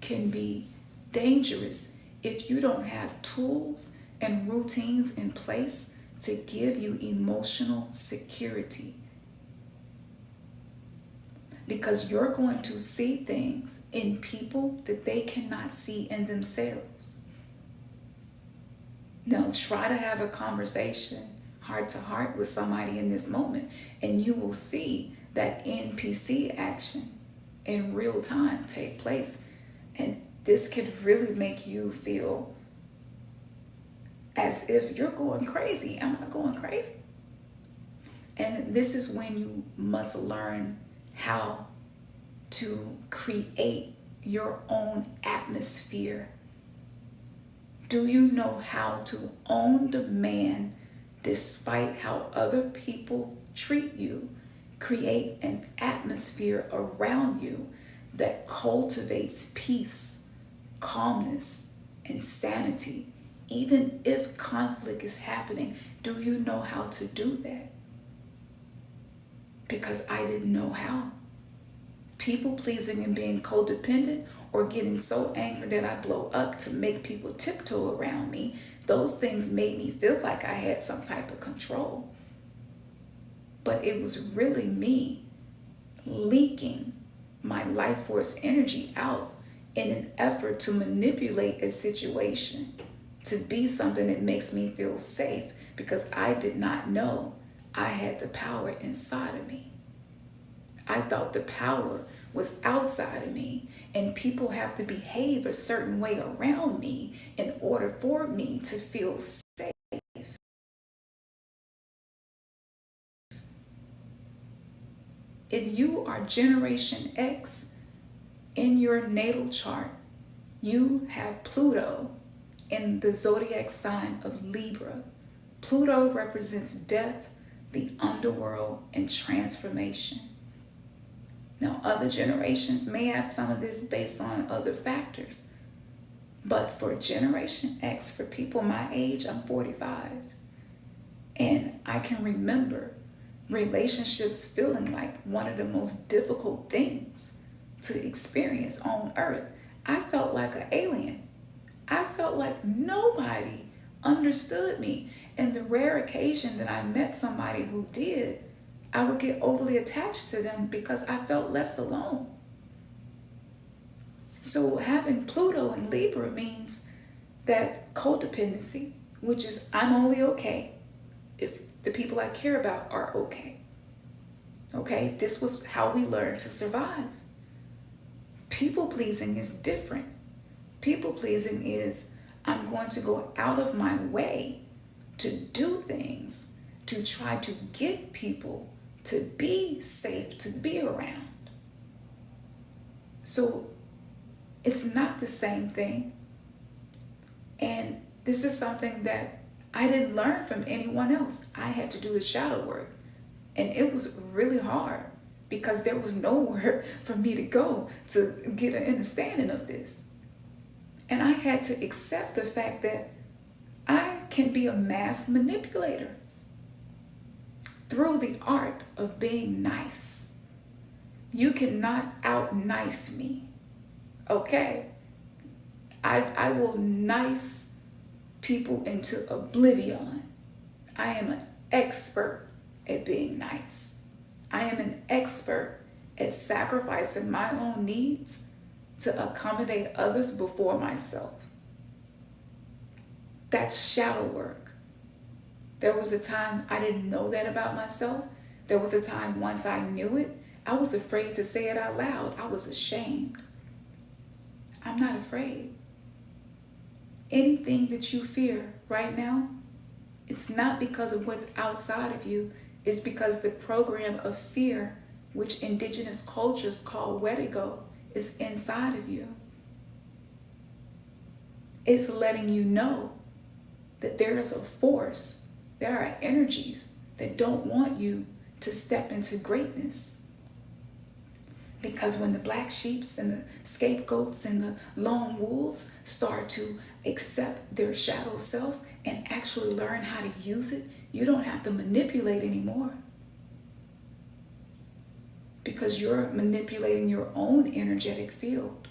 can be dangerous if you don't have tools and routines in place to give you emotional security. Because you're going to see things in people that they cannot see in themselves. Now try to have a conversation heart to heart with somebody in this moment, and you will see that NPC action in real time take place. And this could really make you feel as if you're going crazy. Am I going crazy? And this is when you must learn how to create your own atmosphere. Do you know how to own demand despite how other people treat you? Create an atmosphere around you that cultivates peace, calmness, and sanity. Even if conflict is happening, do you know how to do that? Because I didn't know how. People pleasing and being codependent, or getting so angry that I blow up to make people tiptoe around me, those things made me feel like I had some type of control. But it was really me leaking my life force energy out in an effort to manipulate a situation to be something that makes me feel safe, because I did not know I had the power inside of me. I thought the power was outside of me, and people have to behave a certain way around me in order for me to feel safe. If you are Generation X in your natal chart, you have Pluto in the zodiac sign of Libra. Pluto represents death, the underworld, and transformation. Now, other generations may have some of this based on other factors. But for Generation X, for people my age, I'm 45. And I can remember relationships feeling like one of the most difficult things to experience on Earth. I felt like an alien. I felt like nobody understood me. And the rare occasion that I met somebody who did, I would get overly attached to them because I felt less alone. So having Pluto in Libra means that codependency, which is I'm only okay if the people I care about are okay. Okay, this was how we learned to survive. People pleasing is different. People pleasing is I'm going to go out of my way to do things to try to get people to be safe, to be around. So it's not the same thing. And this is something that I didn't learn from anyone else. I had to do the shadow work. And it was really hard because there was nowhere for me to go to get an understanding of this. And I had to accept the fact that I can be a mass manipulator through the art of being nice. You cannot out-nice me, okay? I will nice people into oblivion. I am an expert at being nice. I am an expert at sacrificing my own needs to accommodate others before myself. That's shadow work. There was a time I didn't know that about myself. There was a time once I knew it, I was afraid to say it out loud. I was ashamed. I'm not afraid. Anything that you fear right now, it's not because of what's outside of you. is because the program of fear, which indigenous cultures call wetigo, is inside of you. It's letting you know that there is a force, there are energies that don't want you to step into greatness. Because when the black sheeps and the scapegoats and the lone wolves start to accept their shadow self and actually learn how to use it, you don't have to manipulate anymore. Because you're manipulating your own energetic field.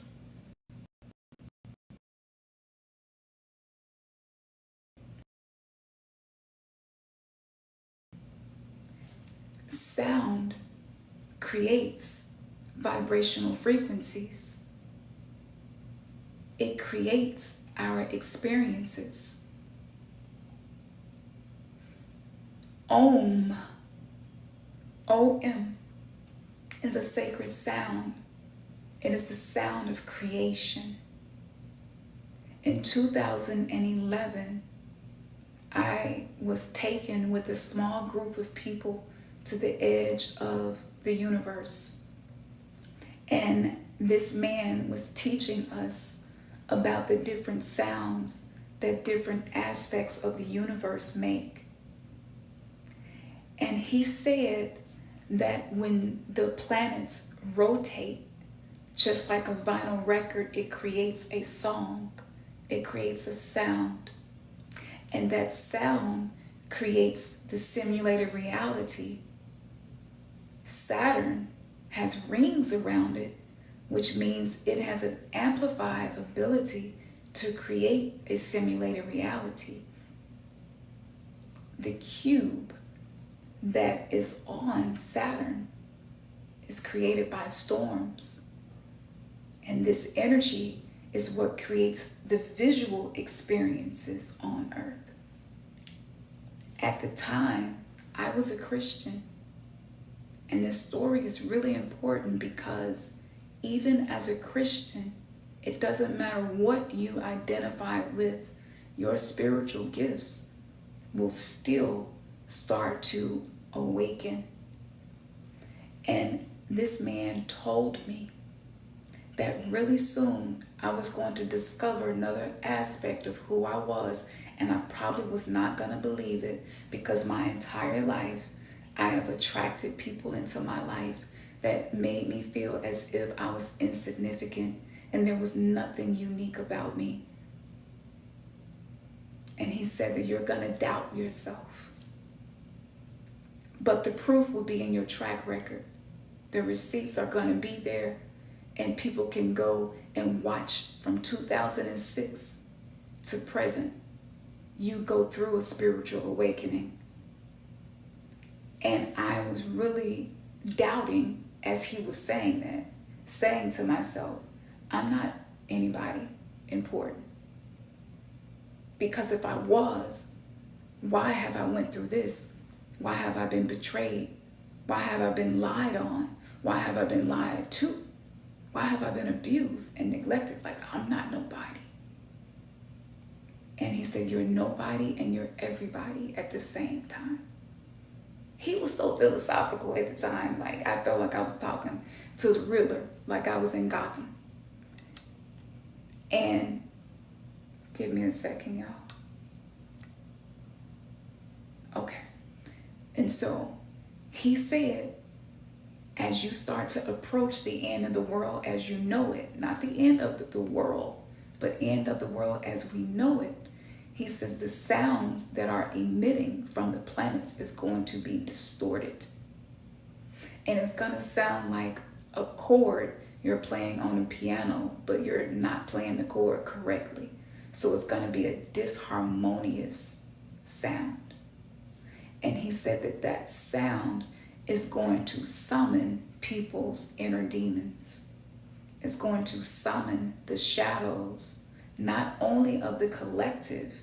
Sound creates vibrational frequencies. It creates our experiences. Om, O-M, is a sacred sound. It is the sound of creation. In 2011, I was taken with a small group of people to the edge of the universe. And this man was teaching us about the different sounds that different aspects of the universe make. And he said that when the planets rotate, just like a vinyl record, it creates a song, it creates a sound. And that sound creates the simulated reality. Saturn has rings around it, which means it has an amplified ability to create a simulated reality. The cube that is on Saturn is created by storms. And this energy is what creates the visual experiences on Earth. At the time, I was a Christian. And this story is really important because even as a Christian, it doesn't matter what you identify with, your spiritual gifts will still start to awaken. And this man told me that really soon I was going to discover another aspect of who I was, and I probably was not going to believe it because my entire life I have attracted people into my life that made me feel as if I was insignificant and there was nothing unique about me. And he said that you're going to doubt yourself. But the proof will be in your track record. The receipts are going to be there, and people can go and watch from 2006 to present. You go through a spiritual awakening. And I was really doubting as he was saying that, saying to myself, I'm not anybody important. Because if I was, why have I went through this? Why have I been betrayed? Why have I been lied on? Why have I been lied to? Why have I been abused and neglected? Like, I'm not nobody. And he said, you're nobody and you're everybody at the same time. He was so philosophical at the time. Like, I felt like I was talking to the Riddler, like I was in Gotham. And give me a second, y'all. Okay. And so he said, as you start to approach the end of the world as you know it, not the end of the world, but end of the world as we know it, he says the sounds that are emitting from the planets is going to be distorted. And it's going to sound like a chord you're playing on a piano, but you're not playing the chord correctly. So it's going to be a disharmonious sound. And he said that that sound is going to summon people's inner demons. It's going to summon the shadows, not only of the collective,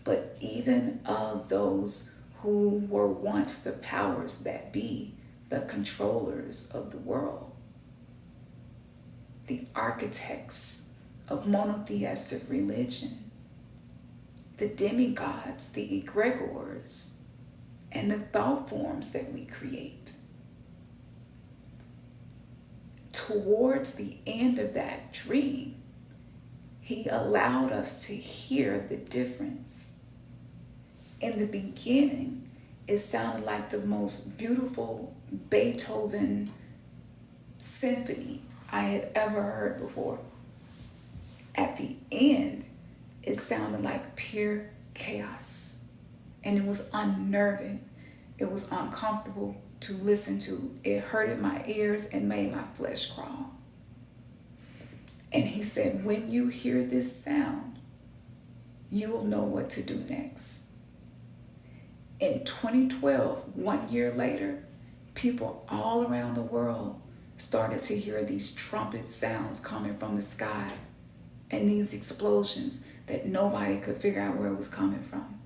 but even of those who were once the powers that be, the controllers of the world, the architects of monotheistic religion, the demigods, the egregores, and the thought forms that we create. Towards the end of that dream, he allowed us to hear the difference. In the beginning, it sounded like the most beautiful Beethoven symphony I had ever heard before. At the end, it sounded like pure chaos, and it was unnerving. It was uncomfortable to listen to. It hurted my ears and made my flesh crawl. And he said, when you hear this sound, you will know what to do next. In 2012, 1 year later, people all around the world started to hear these trumpet sounds coming from the sky and these explosions that nobody could figure out where it was coming from.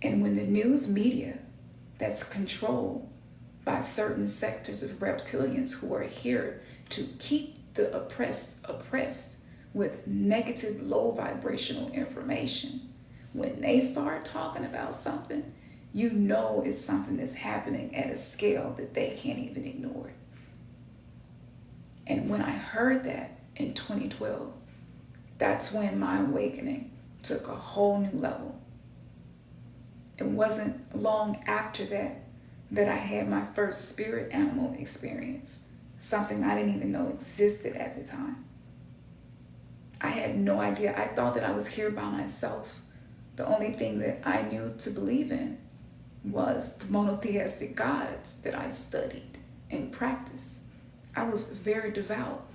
And when the news media that's controlled by certain sectors of reptilians who are here to keep the oppressed with negative, low vibrational information, when they start talking about something, you know it's something that's happening at a scale that they can't even ignore. And when I heard that in 2012, that's when my awakening took a whole new level. It wasn't long after that I had my first spirit animal experience, something I didn't even know existed at the time. I had no idea. I thought that I was here by myself. The only thing that I knew to believe in was the monotheistic gods that I studied and practiced. I was very devout.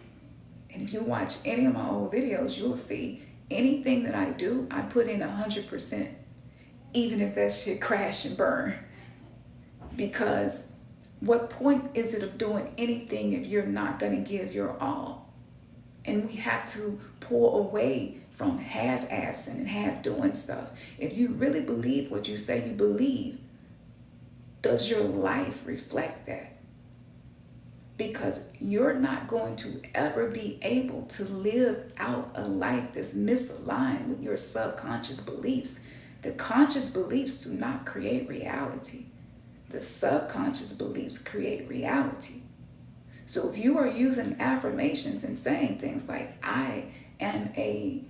And if you watch any of my old videos, you'll see anything that I do, I put in 100%, even if that shit crash and burn. Because what point is it of doing anything if you're not going to give your all? And we have to pull away from half-assing and half-doing stuff. If you really believe what you say you believe, does your life reflect that? Because you're not going to ever be able to live out a life that's misaligned with your subconscious beliefs. The conscious beliefs do not create reality. The subconscious beliefs create reality. So if you are using affirmations and saying things like, I am a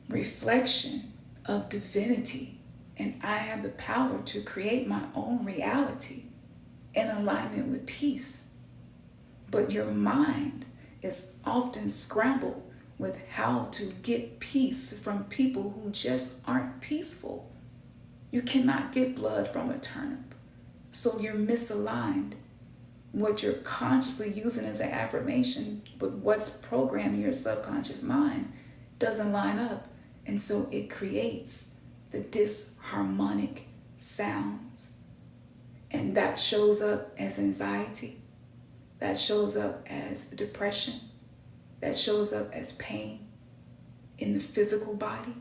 reflection of divinity and I have the power to create my own reality in alignment with peace, but your mind is often scrambled with how to get peace from people who just aren't peaceful. You cannot get blood from a turnip. So you're misaligned. What you're consciously using as an affirmation, but what's programming your subconscious mind doesn't line up. And so it creates the disharmonic sounds. And that shows up as anxiety. That shows up as depression. That shows up as pain in the physical body.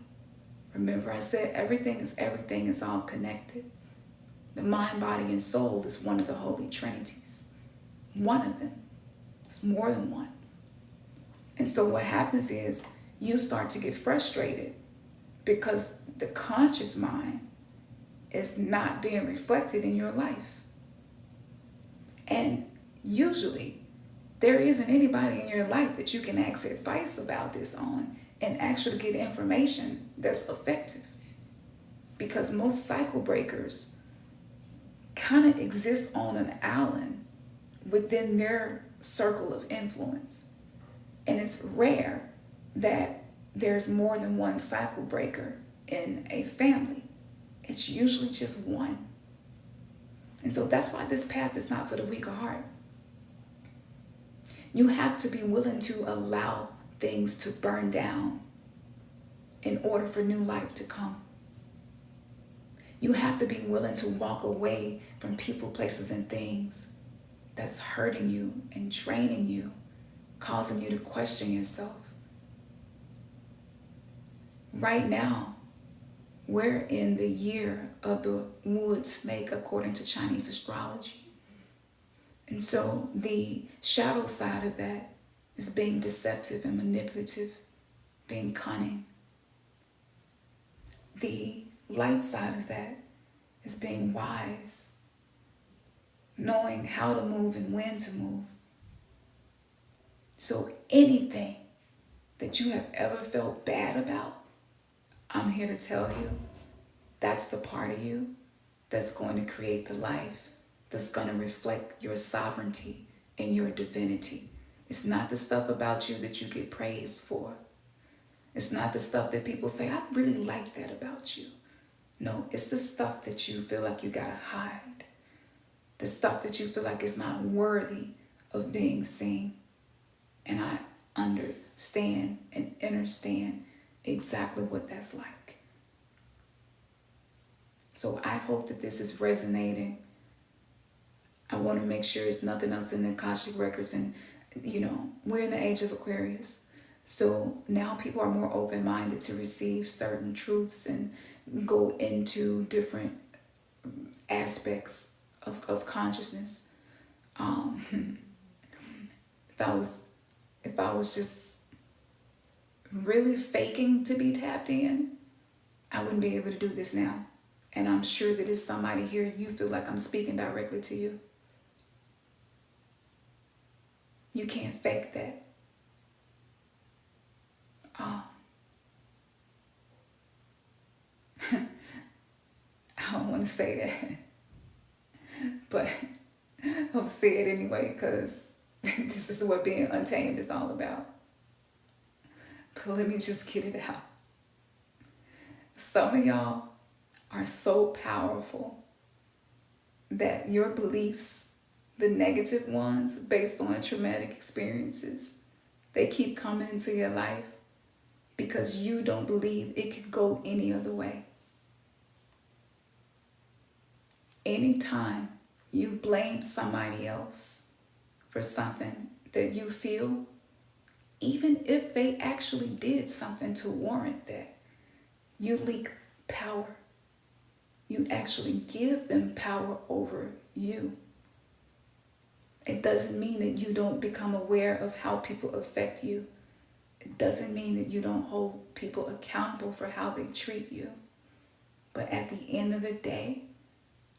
Remember I said everything is everything, it's all connected. The mind, body, and soul is one of the holy trinities. One of them. It's more than one. And so what happens is you start to get frustrated because the conscious mind is not being reflected in your life. And usually there isn't anybody in your life that you can ask advice about this on and actually get information that's effective. Because most cycle breakers kind of exist on an island within their circle of influence. And it's rare that there's more than one cycle breaker in a family. It's usually just one. And so that's why this path is not for the weak of heart. You have to be willing to allow things to burn down in order for new life to come. You have to be willing to walk away from people, places, and things that's hurting you and draining you, causing you to question yourself. Right now, we're in the year of the wood snake according to Chinese astrology. And so the shadow side of that is being deceptive and manipulative, being cunning. The light side of that is being wise, knowing how to move and when to move. So anything that you have ever felt bad about, I'm here to tell you that's the part of you that's going to create the life that's going to reflect your sovereignty and your divinity. It's not the stuff about you that you get praised for. It's not the stuff that people say, I really like that about you. No, it's the stuff that you feel like you gotta hide. The stuff that you feel like is not worthy of being seen. And I understand and understand exactly what that's like. So I hope that this is resonating. I want to make sure it's nothing else in the Akashic records. And, we're in the age of Aquarius. So now people are more open-minded to receive certain truths and go into different aspects of consciousness. If I was just really faking to be tapped in, I wouldn't be able to do this now. And I'm sure that there's somebody here, you feel like I'm speaking directly to you. You can't fake that. I don't want to say that, but I'll say it anyway because this is what being untamed is all about. But let me just get it out. Some of y'all are so powerful that your beliefs, the negative ones based on traumatic experiences, they keep coming into your life because you don't believe it could go any other way. Anytime you blame somebody else for something that you feel, even if they actually did something to warrant that, you leak power. You actually give them power over you. It doesn't mean that you don't become aware of how people affect you. It doesn't mean that you don't hold people accountable for how they treat you. But at the end of the day,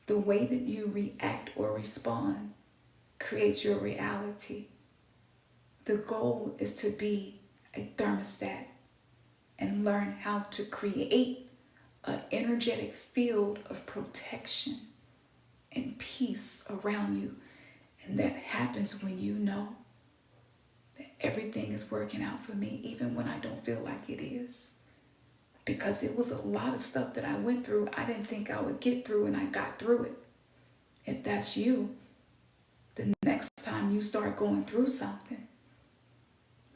the way that you react or respond creates your reality. The goal is to be a thermostat and learn how to create an energetic field of protection and peace around you. And that happens when you know that everything is working out for me, even when I don't feel like it is. Because it was a lot of stuff that I went through I didn't think I would get through, and I got through it. If that's you, the next time you start going through something,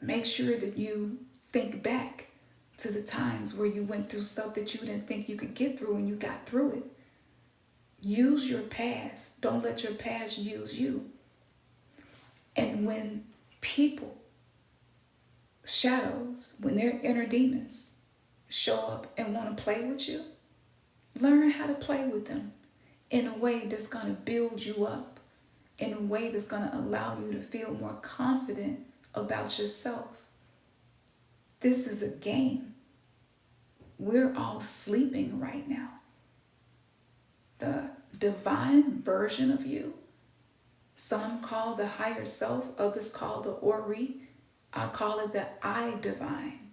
make sure that you think back to the times where you went through stuff that you didn't think you could get through and you got through it. Use your past. Don't let your past use you. And when people, shadows, when their inner demons show up and want to play with you, learn how to play with them in a way that's going to build you up, in a way that's going to allow you to feel more confident about yourself. This is a game. We're all sleeping right now. The divine version of you, some call the higher self, others call the Ori. I call it the I divine.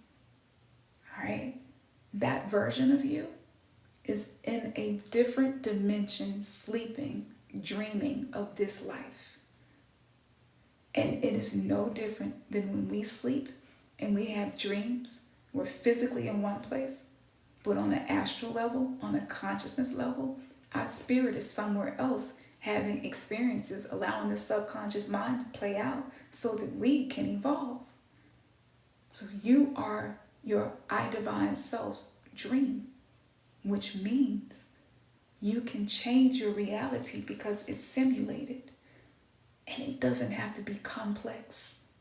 All right? That version of you is in a different dimension, sleeping, dreaming of this life. And it is no different than when we sleep and we have dreams. We're physically in one place, but on an astral level, on a consciousness level, our spirit is somewhere else having experiences, allowing the subconscious mind to play out so that we can evolve. So you are your I divine self's dream, which means you can change your reality because it's simulated and it doesn't have to be complex.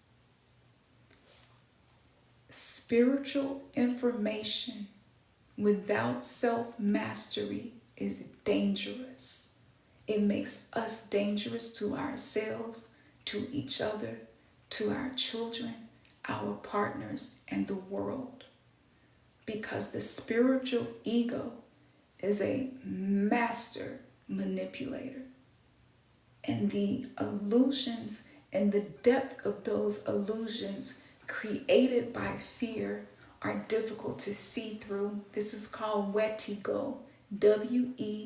Spiritual information without self-mastery is dangerous. It makes us dangerous to ourselves, to each other, to our children, our partners, and the world. Because the spiritual ego is a master manipulator. And the illusions and the depth of those illusions created by fear are difficult to see through. This is called wetiko, Wetiko.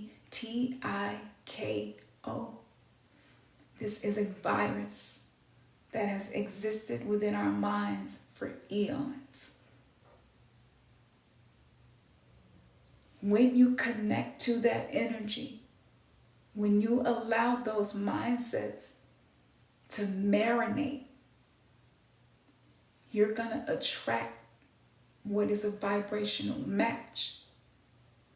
This is a virus that has existed within our minds for eons. When you connect to that energy, when you allow those mindsets to marinate, you're going to attract what is a vibrational match.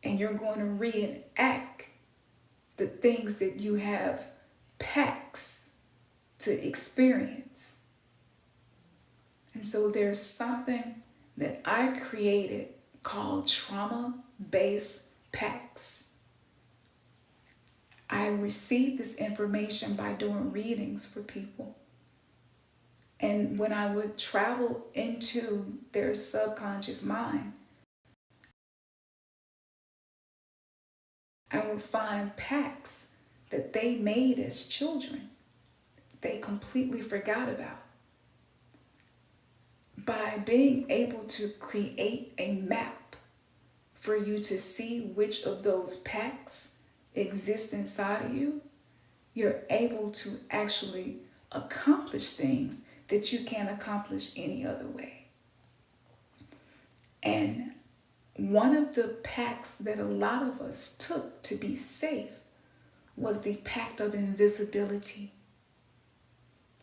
And you're going to reenact the things that you have pacts to experience. And so there's something that I created called trauma-based pacts. I received this information by doing readings for people. And when I would travel into their subconscious mind, I would find pacts that they made as children, they completely forgot about. By being able to create a map for you to see which of those pacts exist inside of you, you're able to actually accomplish things that you can't accomplish any other way. And one of the pacts that a lot of us took to be safe was the pact of invisibility.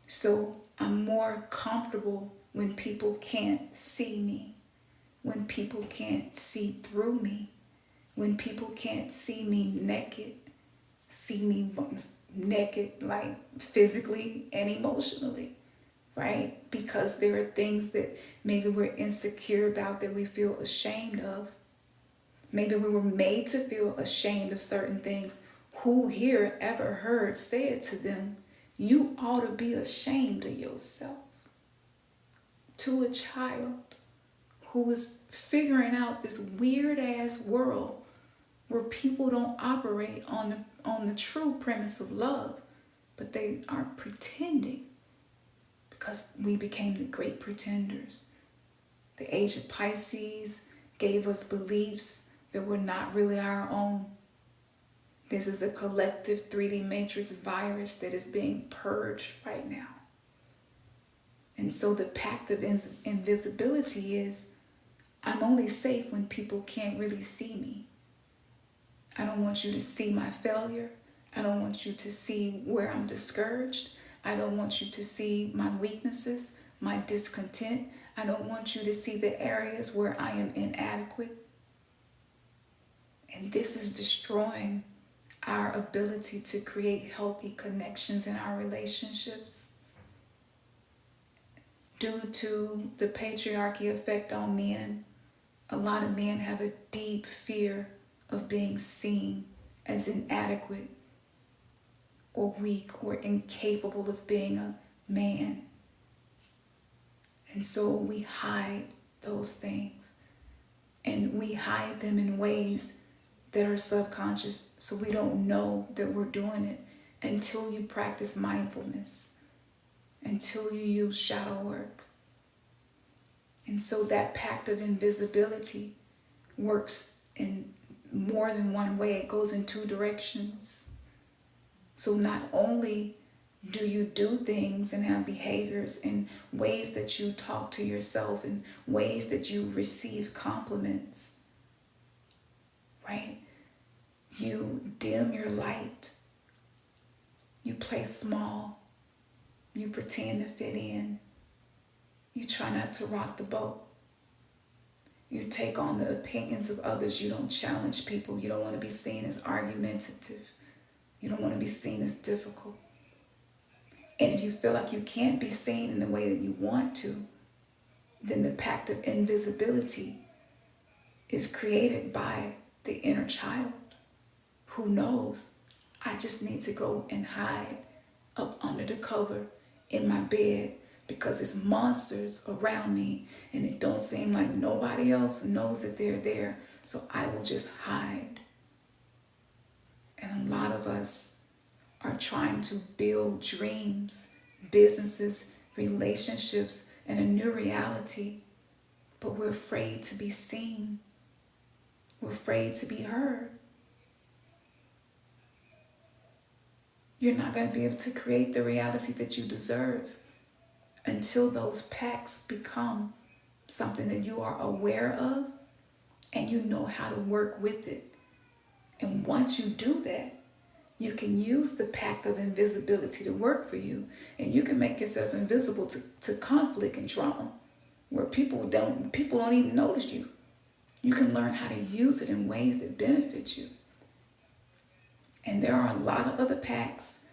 So I'm more comfortable when people can't see me, when people can't see through me, when people can't see me naked like physically and emotionally, right? Because there are things that maybe we're insecure about, that we feel ashamed of. Maybe we were made to feel ashamed of certain things. Who here ever heard said to them, "You ought to be ashamed of yourself"? To a child who was figuring out this weird ass world where people don't operate on the true premise of love, but they are pretending, because we became the great pretenders. The age of Pisces gave us beliefs that were not really our own. This is a collective 3D matrix virus that is being purged right now. And so the pact of invisibility is, I'm only safe when people can't really see me. I don't want you to see my failure. I don't want you to see where I'm discouraged. I don't want you to see my weaknesses, my discontent. I don't want you to see the areas where I am inadequate. And this is destroying our ability to create healthy connections in our relationships. Due to the patriarchy effect on men, a lot of men have a deep fear of being seen as inadequate or weak or incapable of being a man. And so we hide those things, and we hide them in ways that are subconscious, so we don't know that we're doing it until you practice mindfulness, until you use shadow work. And so that pact of invisibility works in more than one way. It goes in two directions. So not only do you do things and have behaviors in ways that you talk to yourself, in ways that you receive compliments, right? You dim your light. You play small. You pretend to fit in. You try not to rock the boat. You take on the opinions of others. You don't challenge people. You don't want to be seen as argumentative. You don't want to be seen as difficult. And if you feel like you can't be seen in the way that you want to, then the pact of invisibility is created by the inner child who knows, I just need to go and hide up under the cover in my bed because it's monsters around me and it don't seem like nobody else knows that they're there. So I will just hide And a lot of us are trying to build dreams, businesses, relationships, and a new reality, but we're afraid to be seen. We're afraid to be heard. You're not going to be able to create the reality that you deserve until those pacts become something that you are aware of and you know how to work with it. And once you do that, you can use the pact of invisibility to work for you, and you can make yourself invisible to conflict and trauma, where people don't even notice you. You can learn how to use it in ways that benefit you. And there are a lot of other pacts.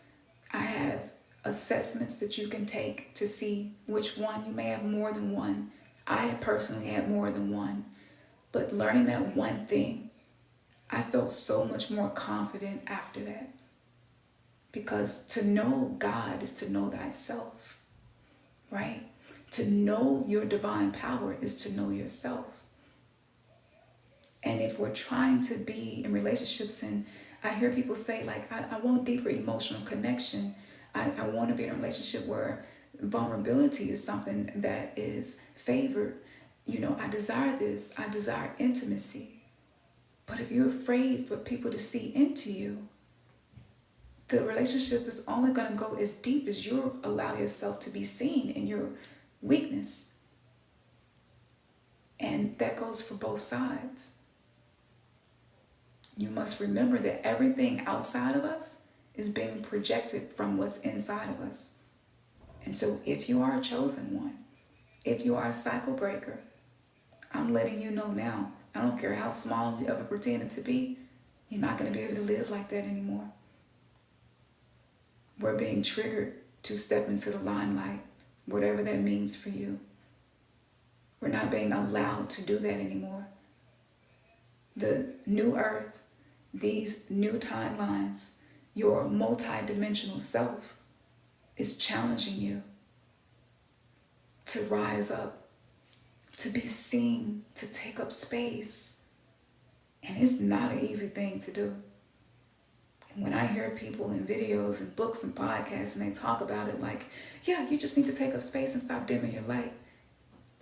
I have assessments that you can take to see which one. You may have more than one. I personally had more than one. But learning that one thing, I felt so much more confident after that. Because to know God is to know thyself, right? To know your divine power is to know yourself. And if we're trying to be in relationships, and I hear people say, like, I want deeper emotional connection. I want to be in a relationship where vulnerability is something that is favored. I desire this. I desire intimacy. But if you're afraid for people to see into you, the relationship is only going to go as deep as you allow yourself to be seen in your weakness. And that goes for both sides. You must remember that everything outside of us is being projected from what's inside of us. And so if you are a chosen one, if you are a cycle breaker, I'm letting you know now, I don't care how small you ever pretended to be, you're not going to be able to live like that anymore. We're being triggered to step into the limelight, whatever that means for you. We're not being allowed to do that anymore. The new earth, these new timelines, your multi-dimensional self is challenging you to rise up, to be seen, to take up space. And it's not an easy thing to do. When I hear people in videos and books and podcasts and they talk about it like, yeah, you just need to take up space and stop dimming your light.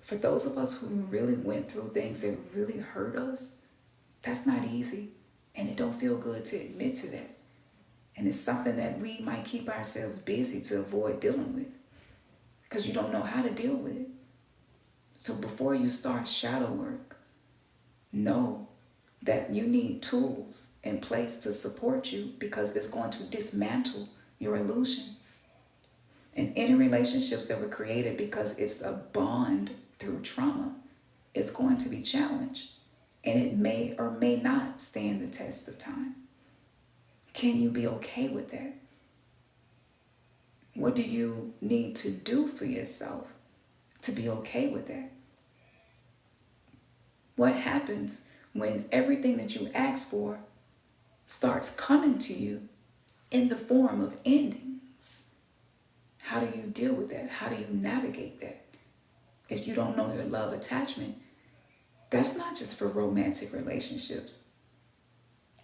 For those of us who really went through things that really hurt us, that's not easy. And it don't feel good to admit to that. And it's something that we might keep ourselves busy to avoid dealing with, because you don't know how to deal with it. So before you start shadow work, know that you need tools in place to support you, because it's going to dismantle your illusions. And any relationships that were created because it's a bond through trauma, it's going to be challenged. And it may or may not stand the test of time. Can you be okay with that? What do you need to do for yourself to be okay with that? What happens when everything that you ask for starts coming to you in the form of endings? How do you deal with that? How do you navigate that? If you don't know your love attachment, that's not just for romantic relationships.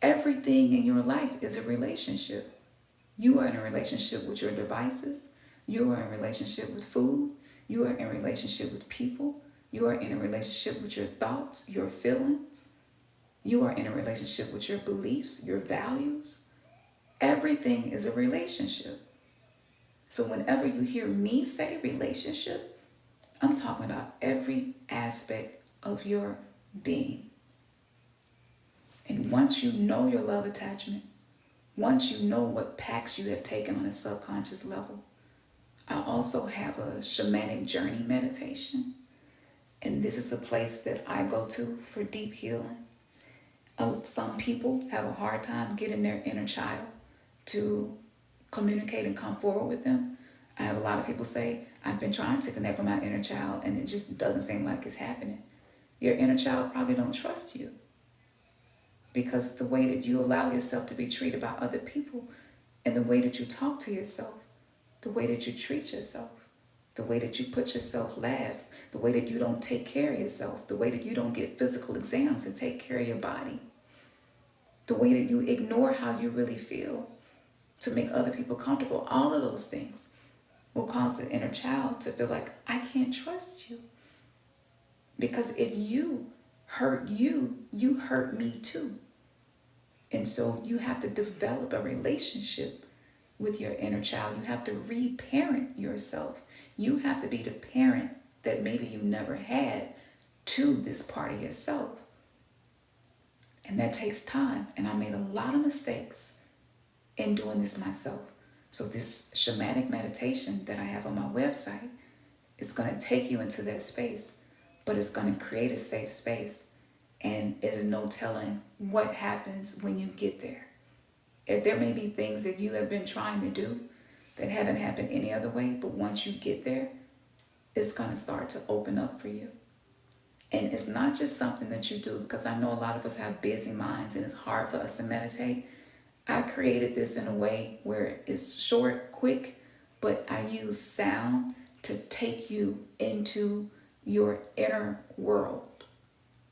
Everything in your life is a relationship. You are in a relationship with your devices. You are in a relationship with food. You are in a relationship with people. You are in a relationship with your thoughts, your feelings. You are in a relationship with your beliefs, your values. Everything is a relationship. So whenever you hear me say relationship, I'm talking about every aspect of your being. And once you know your love attachment, once you know what pacts you have taken on a subconscious level, I also have a shamanic journey meditation. And this is a place that I go to for deep healing. Some people have a hard time getting their inner child to communicate and come forward with them. I have a lot of people say, I've been trying to connect with my inner child and it just doesn't seem like it's happening. Your inner child probably don't trust you, because the way that you allow yourself to be treated by other people, and the way that you talk to yourself, the way that you treat yourself, the way that you put yourself last, the way that you don't take care of yourself, the way that you don't get physical exams and take care of your body. the way that you ignore how you really feel to make other people comfortable. All of those things will cause the inner child to feel like, I can't trust you. Because if you hurt you, you hurt me too. And so you have to develop a relationship with your inner child. You have to reparent yourself. You have to be the parent that maybe you never had to this part of yourself. And that takes time. And I made a lot of mistakes in doing this myself. So this shamanic meditation that I have on my website is going to take you into that space, but it's going to create a safe space. And there's no telling what happens when you get there. If there may be things that you have been trying to do that haven't happened any other way, but once you get there, it's going to start to open up for you. And it's not just something that you do, because I know a lot of us have busy minds and it's hard for us to meditate. I created this in a way where it's short, quick, but I use sound to take you into your inner world.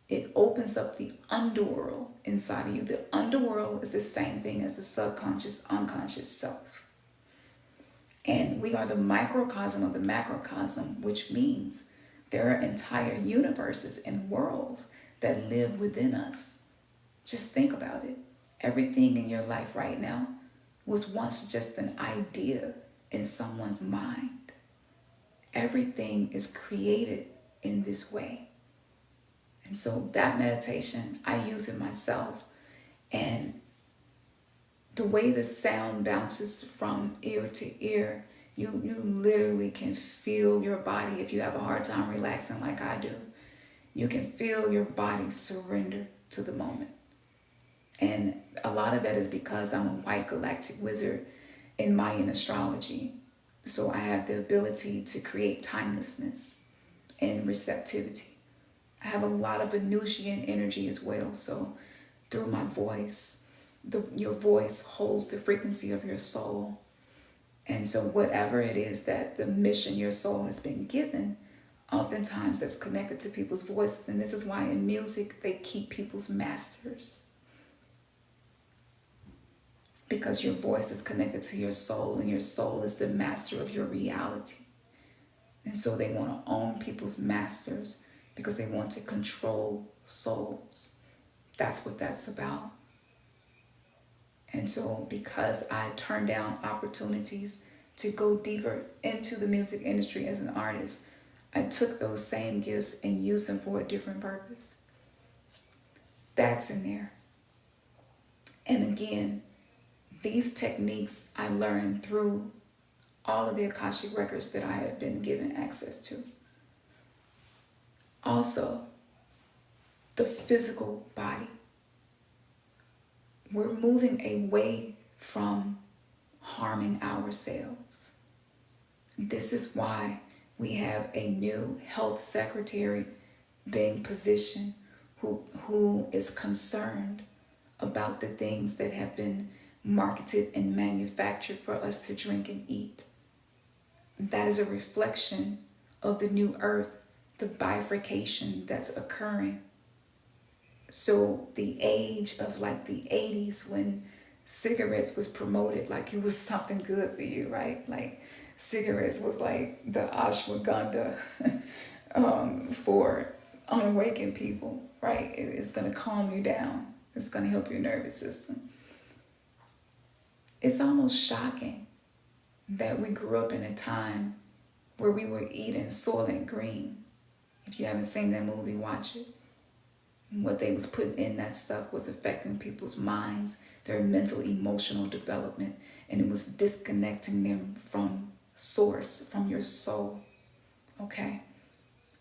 It opens up the underworld inside of you. The underworld is the same thing as the subconscious, unconscious self. And we are the microcosm of the macrocosm, which means there are entire universes and worlds that live within us. Just think about it. Everything in your life right now was once just an idea in someone's mind. Everything is created in this way. And so that meditation, I use it myself. And the way the sound bounces from ear to ear, you literally can feel your body. If you have a hard time relaxing like I do, you can feel your body surrender to the moment. And a lot of that is because I'm a white galactic wizard in Mayan astrology. So I have the ability to create timelessness and receptivity. I have a lot of Venusian energy as well. So through my voice, your voice holds the frequency of your soul. And so whatever it is that the mission your soul has been given, oftentimes that's connected to people's voices. And this is why in music, they keep people's masters. Because your voice is connected to your soul, and your soul is the master of your reality. And so they want to own people's masters because they want to control souls. That's what that's about. And so because I turned down opportunities to go deeper into the music industry as an artist, I took those same gifts and used them for a different purpose. That's in there. And again, these techniques I learned through all of the Akashic records that I have been given access to. Also, the physical body. We're moving away from harming ourselves. This is why we have a new health secretary being positioned who is concerned about the things that have been marketed and manufactured for us to drink and eat. That is a reflection of the new earth, the bifurcation that's occurring. So the age of like the 80s when cigarettes was promoted like it was something good for you, right? Like cigarettes was like the ashwagandha for unawakened people, right? It's going to calm you down. It's going to help your nervous system. It's almost shocking that we grew up in a time where we were eating Soylent Green. If you haven't seen that movie, watch it. What they was putting in that stuff was affecting people's minds, their mental, emotional development, and it was disconnecting them from source, from your soul. Okay?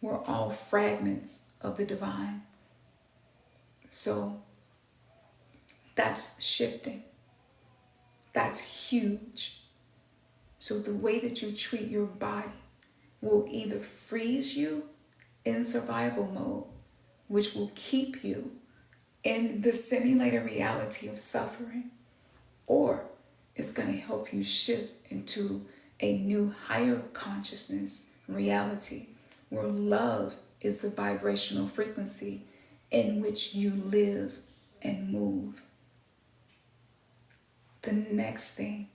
We're all fragments of the divine. So that's shifting. That's huge. So the way that you treat your body will either freeze you in survival mode, which will keep you in the simulated reality of suffering, or it's going to help you shift into a new higher consciousness reality where love is the vibrational frequency in which you live and move. The next thing,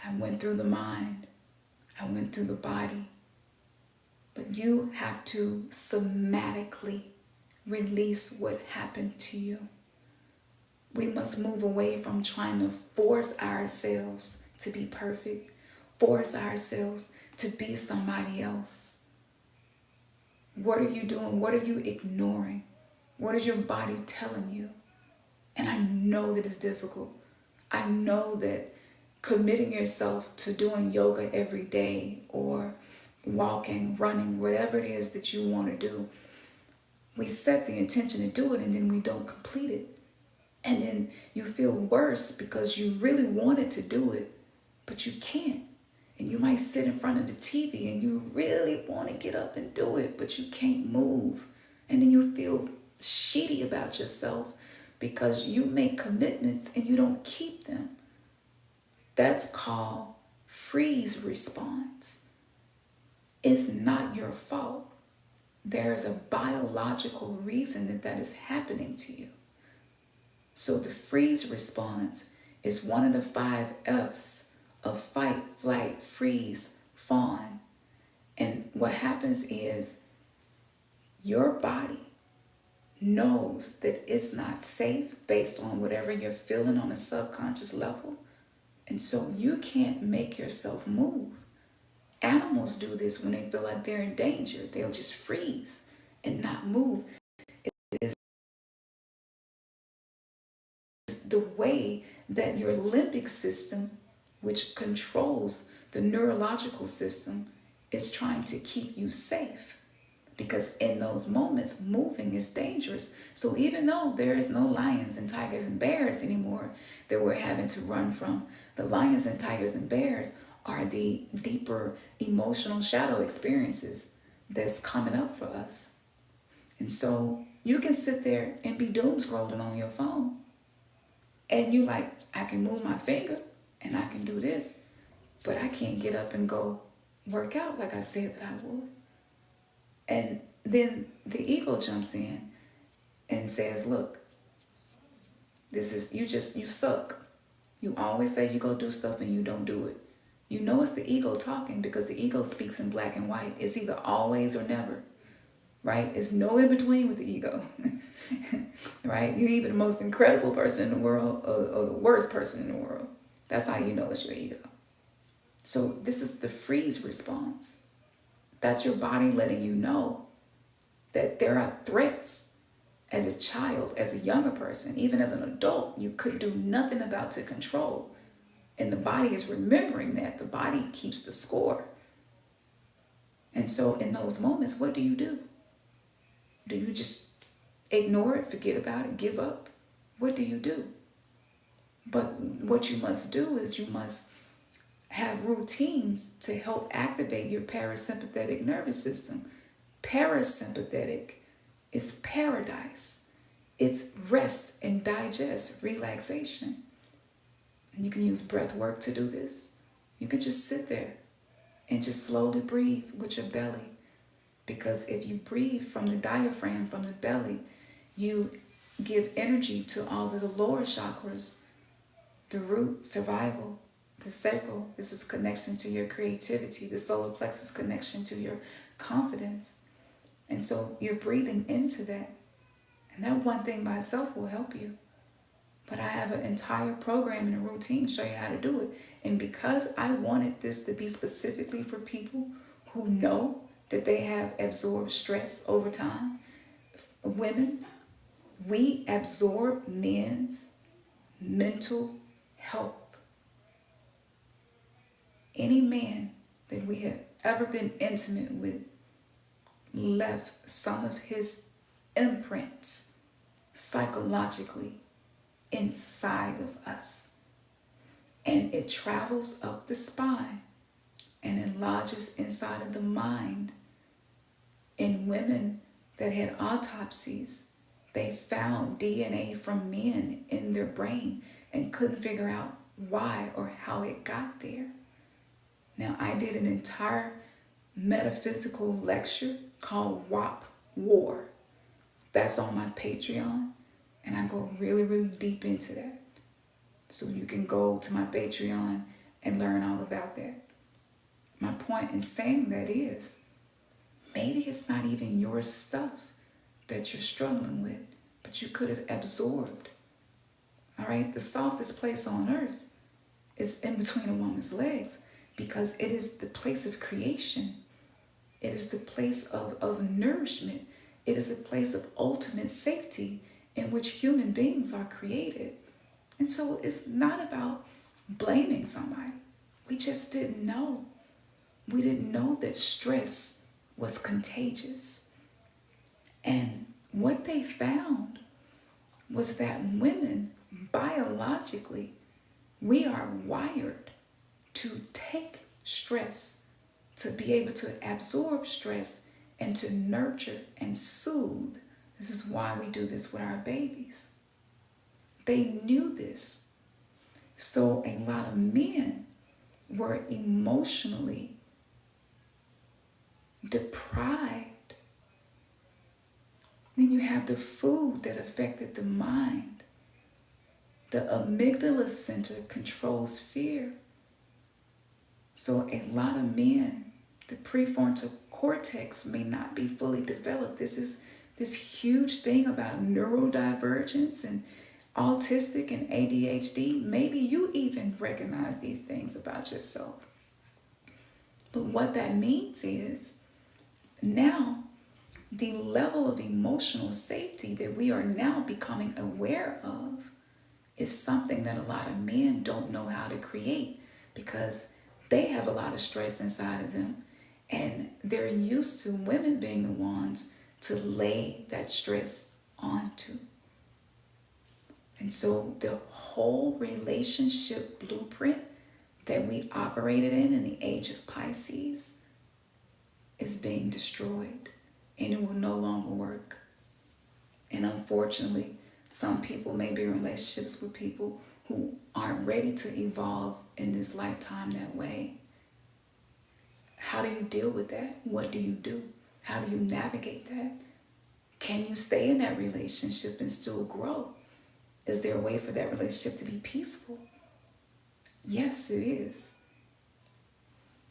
I went through the mind, I went through the body, but you have to somatically release what happened to you. We must move away from trying to force ourselves to be perfect, force ourselves to be somebody else. What are you doing? What are you ignoring? What is your body telling you? And I know that it's difficult. I know that committing yourself to doing yoga every day or walking, running, whatever it is that you want to do, we set the intention to do it and then we don't complete it. And then you feel worse because you really wanted to do it, but you can't. And you might sit in front of the TV and you really want to get up and do it, but you can't move. And then you feel shitty about yourself because you make commitments and you don't keep them. That's called freeze response. It's not your fault. There is a biological reason that that is happening to you. So the freeze response is one of the 5 F's of fight, flight, freeze, fawn. And what happens is your body knows that it's not safe based on whatever you're feeling on a subconscious level. And so you can't make yourself move. Animals do this when they feel like they're in danger. They'll just freeze and not move. It is the way that your limbic system, which controls the neurological system, is trying to keep you safe. Because in those moments, moving is dangerous. So even though there is no lions and tigers and bears anymore that we're having to run from, the lions and tigers and bears are the deeper emotional shadow experiences that's coming up for us. And so you can sit there and be doom scrolling on your phone. And you like, I can move my finger and I can do this, but I can't get up and go work out like I said that I would. And then the ego jumps in and says, look, this is, you suck. You always say you go do stuff and you don't do it. You know it's the ego talking because the ego speaks in black and white. It's either always or never, right? It's no in between with the ego, right? You're either the most incredible person in the world or the worst person in the world. That's how you know it's your ego. So this is the freeze response. That's your body letting you know that there are threats as a child, as a younger person, even as an adult, you could do nothing about to control. And the body is remembering that. The body keeps the score. And so in those moments, what do? Do you just ignore it, forget about it, give up? What do you do? But what you must do is you must have routines to help activate your parasympathetic nervous system. Parasympathetic is paradise. It's rest and digest, relaxation. And you can use breath work to do this. You can just sit there and just slowly breathe with your belly. Because if you breathe from the diaphragm, from the belly, you give energy to all of the lower chakras, the root, survival, the sacral. This is connection to your creativity. The solar plexus connection to your confidence. And so you're breathing into that. And that one thing by itself will help you. But I have an entire program and a routine to show you how to do it. And because I wanted this to be specifically for people who know that they have absorbed stress over time, women, we absorb men's mental health. Any man that we have ever been intimate with left some of his imprints psychologically inside of us. And it travels up the spine and it lodges inside of the mind. In women that had autopsies, they found DNA from men in their brain and couldn't figure out why or how it got there. Now, I did an entire metaphysical lecture called WAP, War. That's on my Patreon, and I go really, really deep into that. So you can go to my Patreon and learn all about that. My point in saying that is, maybe it's not even your stuff that you're struggling with, but you could have absorbed. All right, the softest place on earth is in between a woman's legs, because it is the place of creation. It is the place of nourishment. It is the place of ultimate safety in which human beings are created. And so it's not about blaming somebody. We just didn't know. We didn't know that stress was contagious. And what they found was that women, biologically, we are wired to take stress, to be able to absorb stress, and to nurture and soothe. This is why we do this with our babies. They knew this. So a lot of men were emotionally deprived. Then you have the food that affected the mind. The amygdala center controls fear. So a lot of men, the prefrontal cortex may not be fully developed. This is this huge thing about neurodivergence and autistic and ADHD. Maybe you even recognize these things about yourself. But what that means is now the level of emotional safety that we are now becoming aware of is something that a lot of men don't know how to create, because they have a lot of stress inside of them, and they're used to women being the ones to lay that stress onto. And so the whole relationship blueprint that we operated in the age of Pisces is being destroyed, and it will no longer work. And unfortunately, some people may be in relationships with people who aren't ready to evolve in this lifetime that way. How do you deal with that? What do you do? How do you navigate that? Can you stay in that relationship and still grow? Is there a way for that relationship to be peaceful? Yes, it is.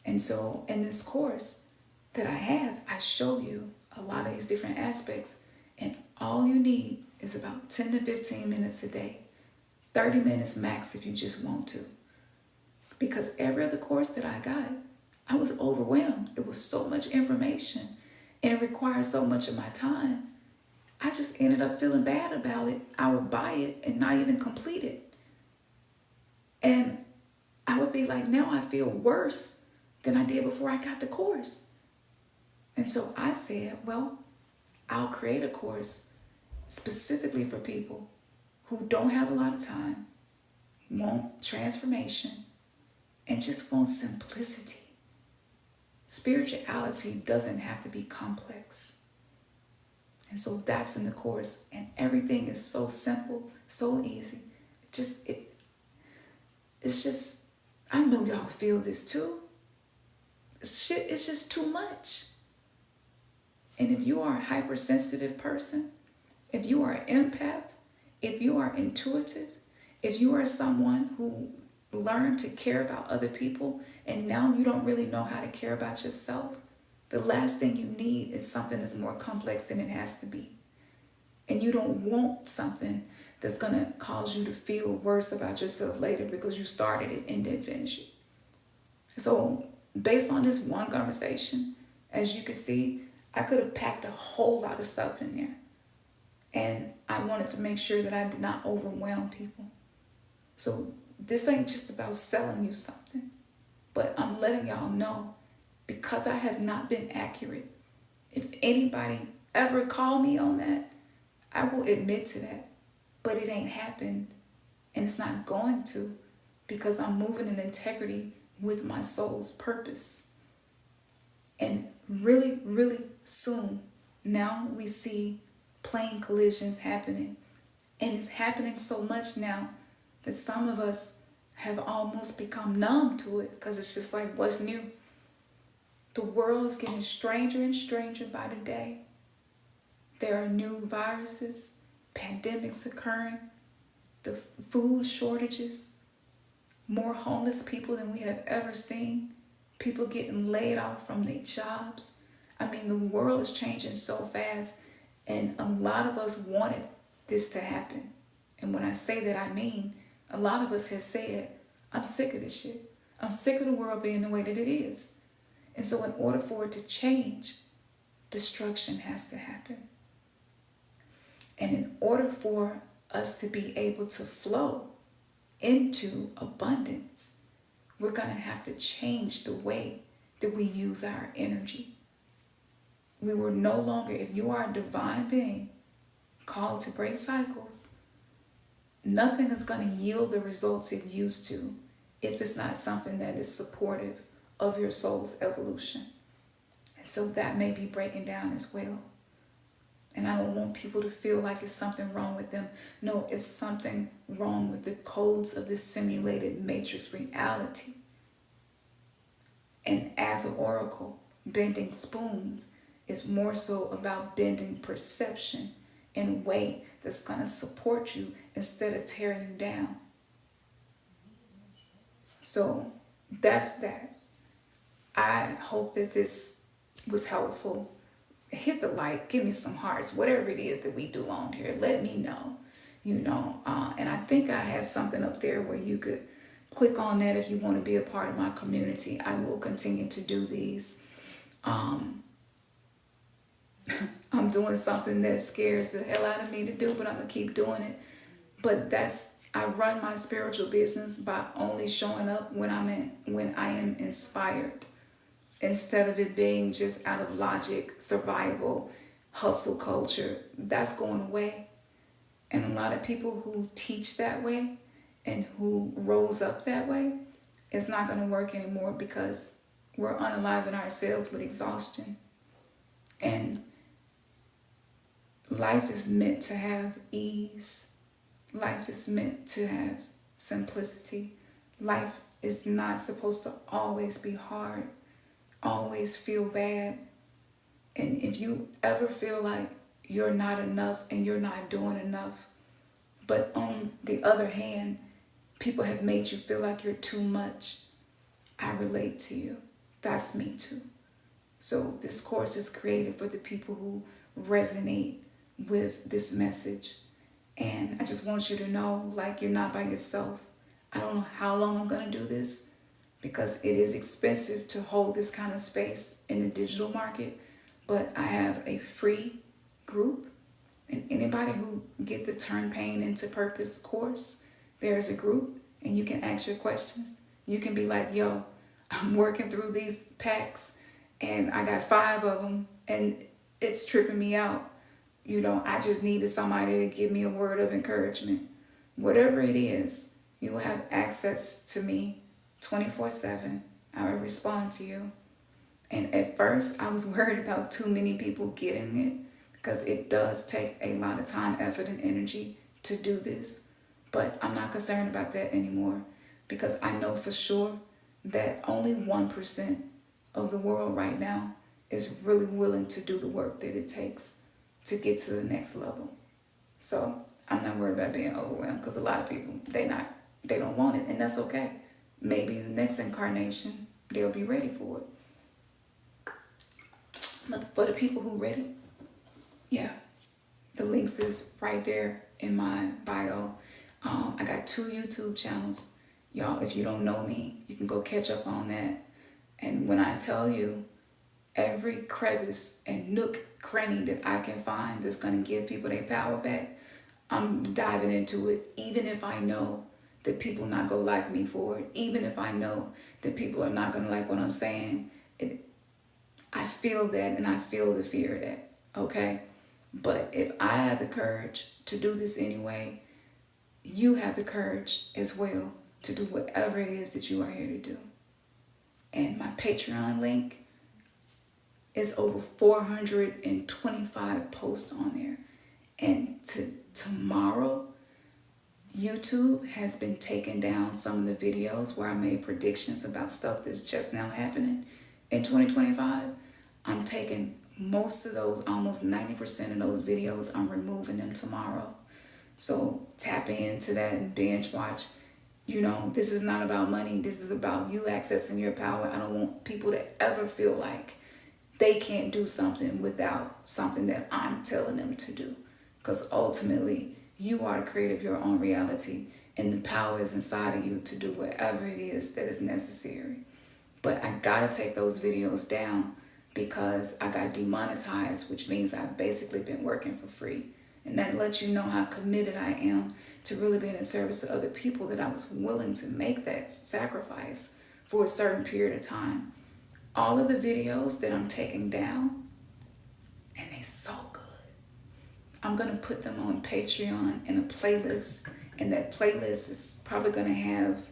And so in this course that I have, I show you a lot of these different aspects, and all you need is about 10 to 15 minutes a day. 30 minutes max if you just want to. Because every other course that I got, I was overwhelmed. It was so much information, and it required so much of my time. I just ended up feeling bad about it. I would buy it and not even complete it. And I would be like, now I feel worse than I did before I got the course. And so I said, well, I'll create a course specifically for people who don't have a lot of time, want transformation, and just want simplicity. Spirituality doesn't have to be complex. And so that's in the course, and everything is so simple, so easy. It's just, I know y'all feel this too. It's just too much. And if you are a hypersensitive person, if you are an empath, if you are intuitive, if you are someone who learned to care about other people and now you don't really know how to care about yourself, the last thing you need is something that's more complex than it has to be. And you don't want something that's going to cause you to feel worse about yourself later because you started it and didn't finish it. So based on this one conversation, as you can see, I could have packed a whole lot of stuff in there. And I wanted to make sure that I did not overwhelm people. So this ain't just about selling you something, but I'm letting y'all know, because I have not been accurate. If anybody ever called me on that, I will admit to that. But it ain't happened, and it's not going to, because I'm moving in integrity with my soul's purpose. And really, really soon, now we see plane collisions happening. And it's happening so much now that some of us have almost become numb to it, because it's just like, what's new? The world is getting stranger and stranger by the day. There are new viruses, pandemics occurring. the food shortages, more homeless people than we have ever seen, people getting laid off from their jobs. I mean, the world is changing so fast, and a lot of us wanted this to happen. And when I say that, I mean a lot of us has said, I'm sick of this shit. I'm sick of the world being the way that it is. And so in order for it to change, destruction has to happen. And in order for us to be able to flow into abundance, we're going to have to change the way that we use our energy. We were no longer, if you are a divine being called to break cycles, nothing is going to yield the results it used to if it's not something that is supportive of your soul's evolution. And so that may be breaking down as well. And I don't want people to feel like it's something wrong with them. No, it's something wrong with the codes of this simulated matrix reality. And as an oracle, bending spoons is more so about bending perception in a way that's going to support you instead of tearing you down. So that's that. I hope that this was helpful. Hit the like, give me some hearts, whatever it is that we do on here, let me know, and I think I have something up there where you could click on that if you want to be a part of my community. I will continue to do these. I'm doing something that scares the hell out of me to do, but I'm gonna keep doing it. But I run my spiritual business by only showing up when I am inspired, instead of it being just out of logic, survival, hustle culture. That's going away. And a lot of people who teach that way and who rose up that way, it's not going to work anymore because we're unaliving ourselves with exhaustion. And life is meant to have ease. Life is meant to have simplicity. Life is not supposed to always be hard, always feel bad. And if you ever feel like you're not enough and you're not doing enough, but on the other hand, people have made you feel like you're too much, I relate to you. That's me too. So this course is created for the people who resonate with this message. And I just want you to know, like, you're not by yourself. I don't know how long I'm going to do this, because it is expensive to hold this kind of space in the digital market. But I have a free group, and anybody who get the Turn Pain into Purpose course, there's a group, and you can ask your questions. You can be like, yo, I'm working through these packs, and I got 5 of them, and it's tripping me out. I just needed somebody to give me a word of encouragement. Whatever it is, you will have access to me 24/7. I will respond to you. And at first, I was worried about too many people getting it, because it does take a lot of time, effort, and energy to do this. But I'm not concerned about that anymore, because I know for sure that only 1% of the world right now is really willing to do the work that it takes to get to the next level. So I'm not worried about being overwhelmed, because a lot of people, they don't want it, and that's okay. Maybe the next incarnation, they'll be ready for it. But for the people who ready, yeah, the links is right there in my bio. I got 2 YouTube channels. Y'all, if you don't know me, you can go catch up on that. And when I tell you, every crevice and nook cranny that I can find that's going to give people their power back, I'm diving into it, even if I know that people not going to like me for it, even if I know that people are not going to like what I'm saying. I feel that, and I feel the fear of that, okay? But if I have the courage to do this anyway, you have the courage as well to do whatever it is that you are here to do. And my Patreon link is over 425 posts on there. And tomorrow, YouTube has been taking down some of the videos where I made predictions about stuff that's just now happening in 2025. I'm taking most of those, almost 90% of those videos, I'm removing them tomorrow. So tap into that and binge watch. You know, this is not about money. This is about you accessing your power. I don't want people to ever feel like they can't do something without something that I'm telling them to do. Because ultimately, you are the creator of your own reality, and the power is inside of you to do whatever it is that is necessary. But I gotta take those videos down because I got demonetized, which means I've basically been working for free. And that lets you know how committed I am to really being in service to other people, that I was willing to make that sacrifice for a certain period of time. All of the videos that I'm taking down, and they're so good, I'm going to put them on Patreon in a playlist. And that playlist is probably going to have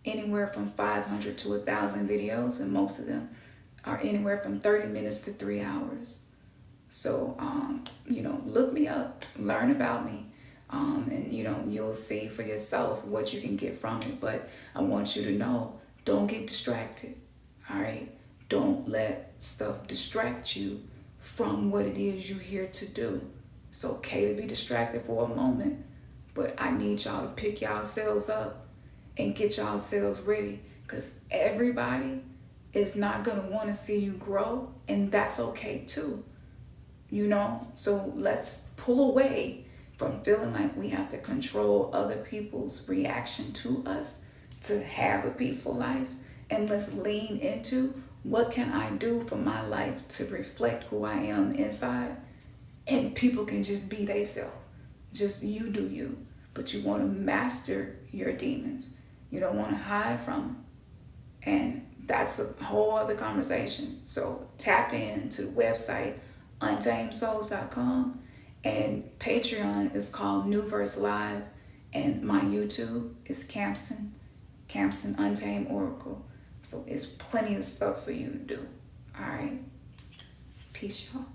anywhere from 500 to 1,000 videos. And most of them are anywhere from 30 minutes to 3 hours. So, you know, look me up, learn about me. And, you know, you'll see for yourself what you can get from it. But I want you to know, don't get distracted. All right? Don't let stuff distract you from what it is you're here to do. It's okay to be distracted for a moment, but I need y'all to pick yourselves up and get yourselves ready, because everybody is not going to want to see you grow, and that's okay too. You know, so let's pull away from feeling like we have to control other people's reaction to us to have a peaceful life, and let's lean into what can I do for my life to reflect who I am inside. And people can just be themselves. Just you do you. But you want to master your demons. You don't want to hide from them. And that's a whole other conversation. So tap into the website, untamedSouls.com. And Patreon is called New Verse Live. And my YouTube is Campson Untamed Oracle. So it's plenty of stuff for you to do. All right. Peace, y'all.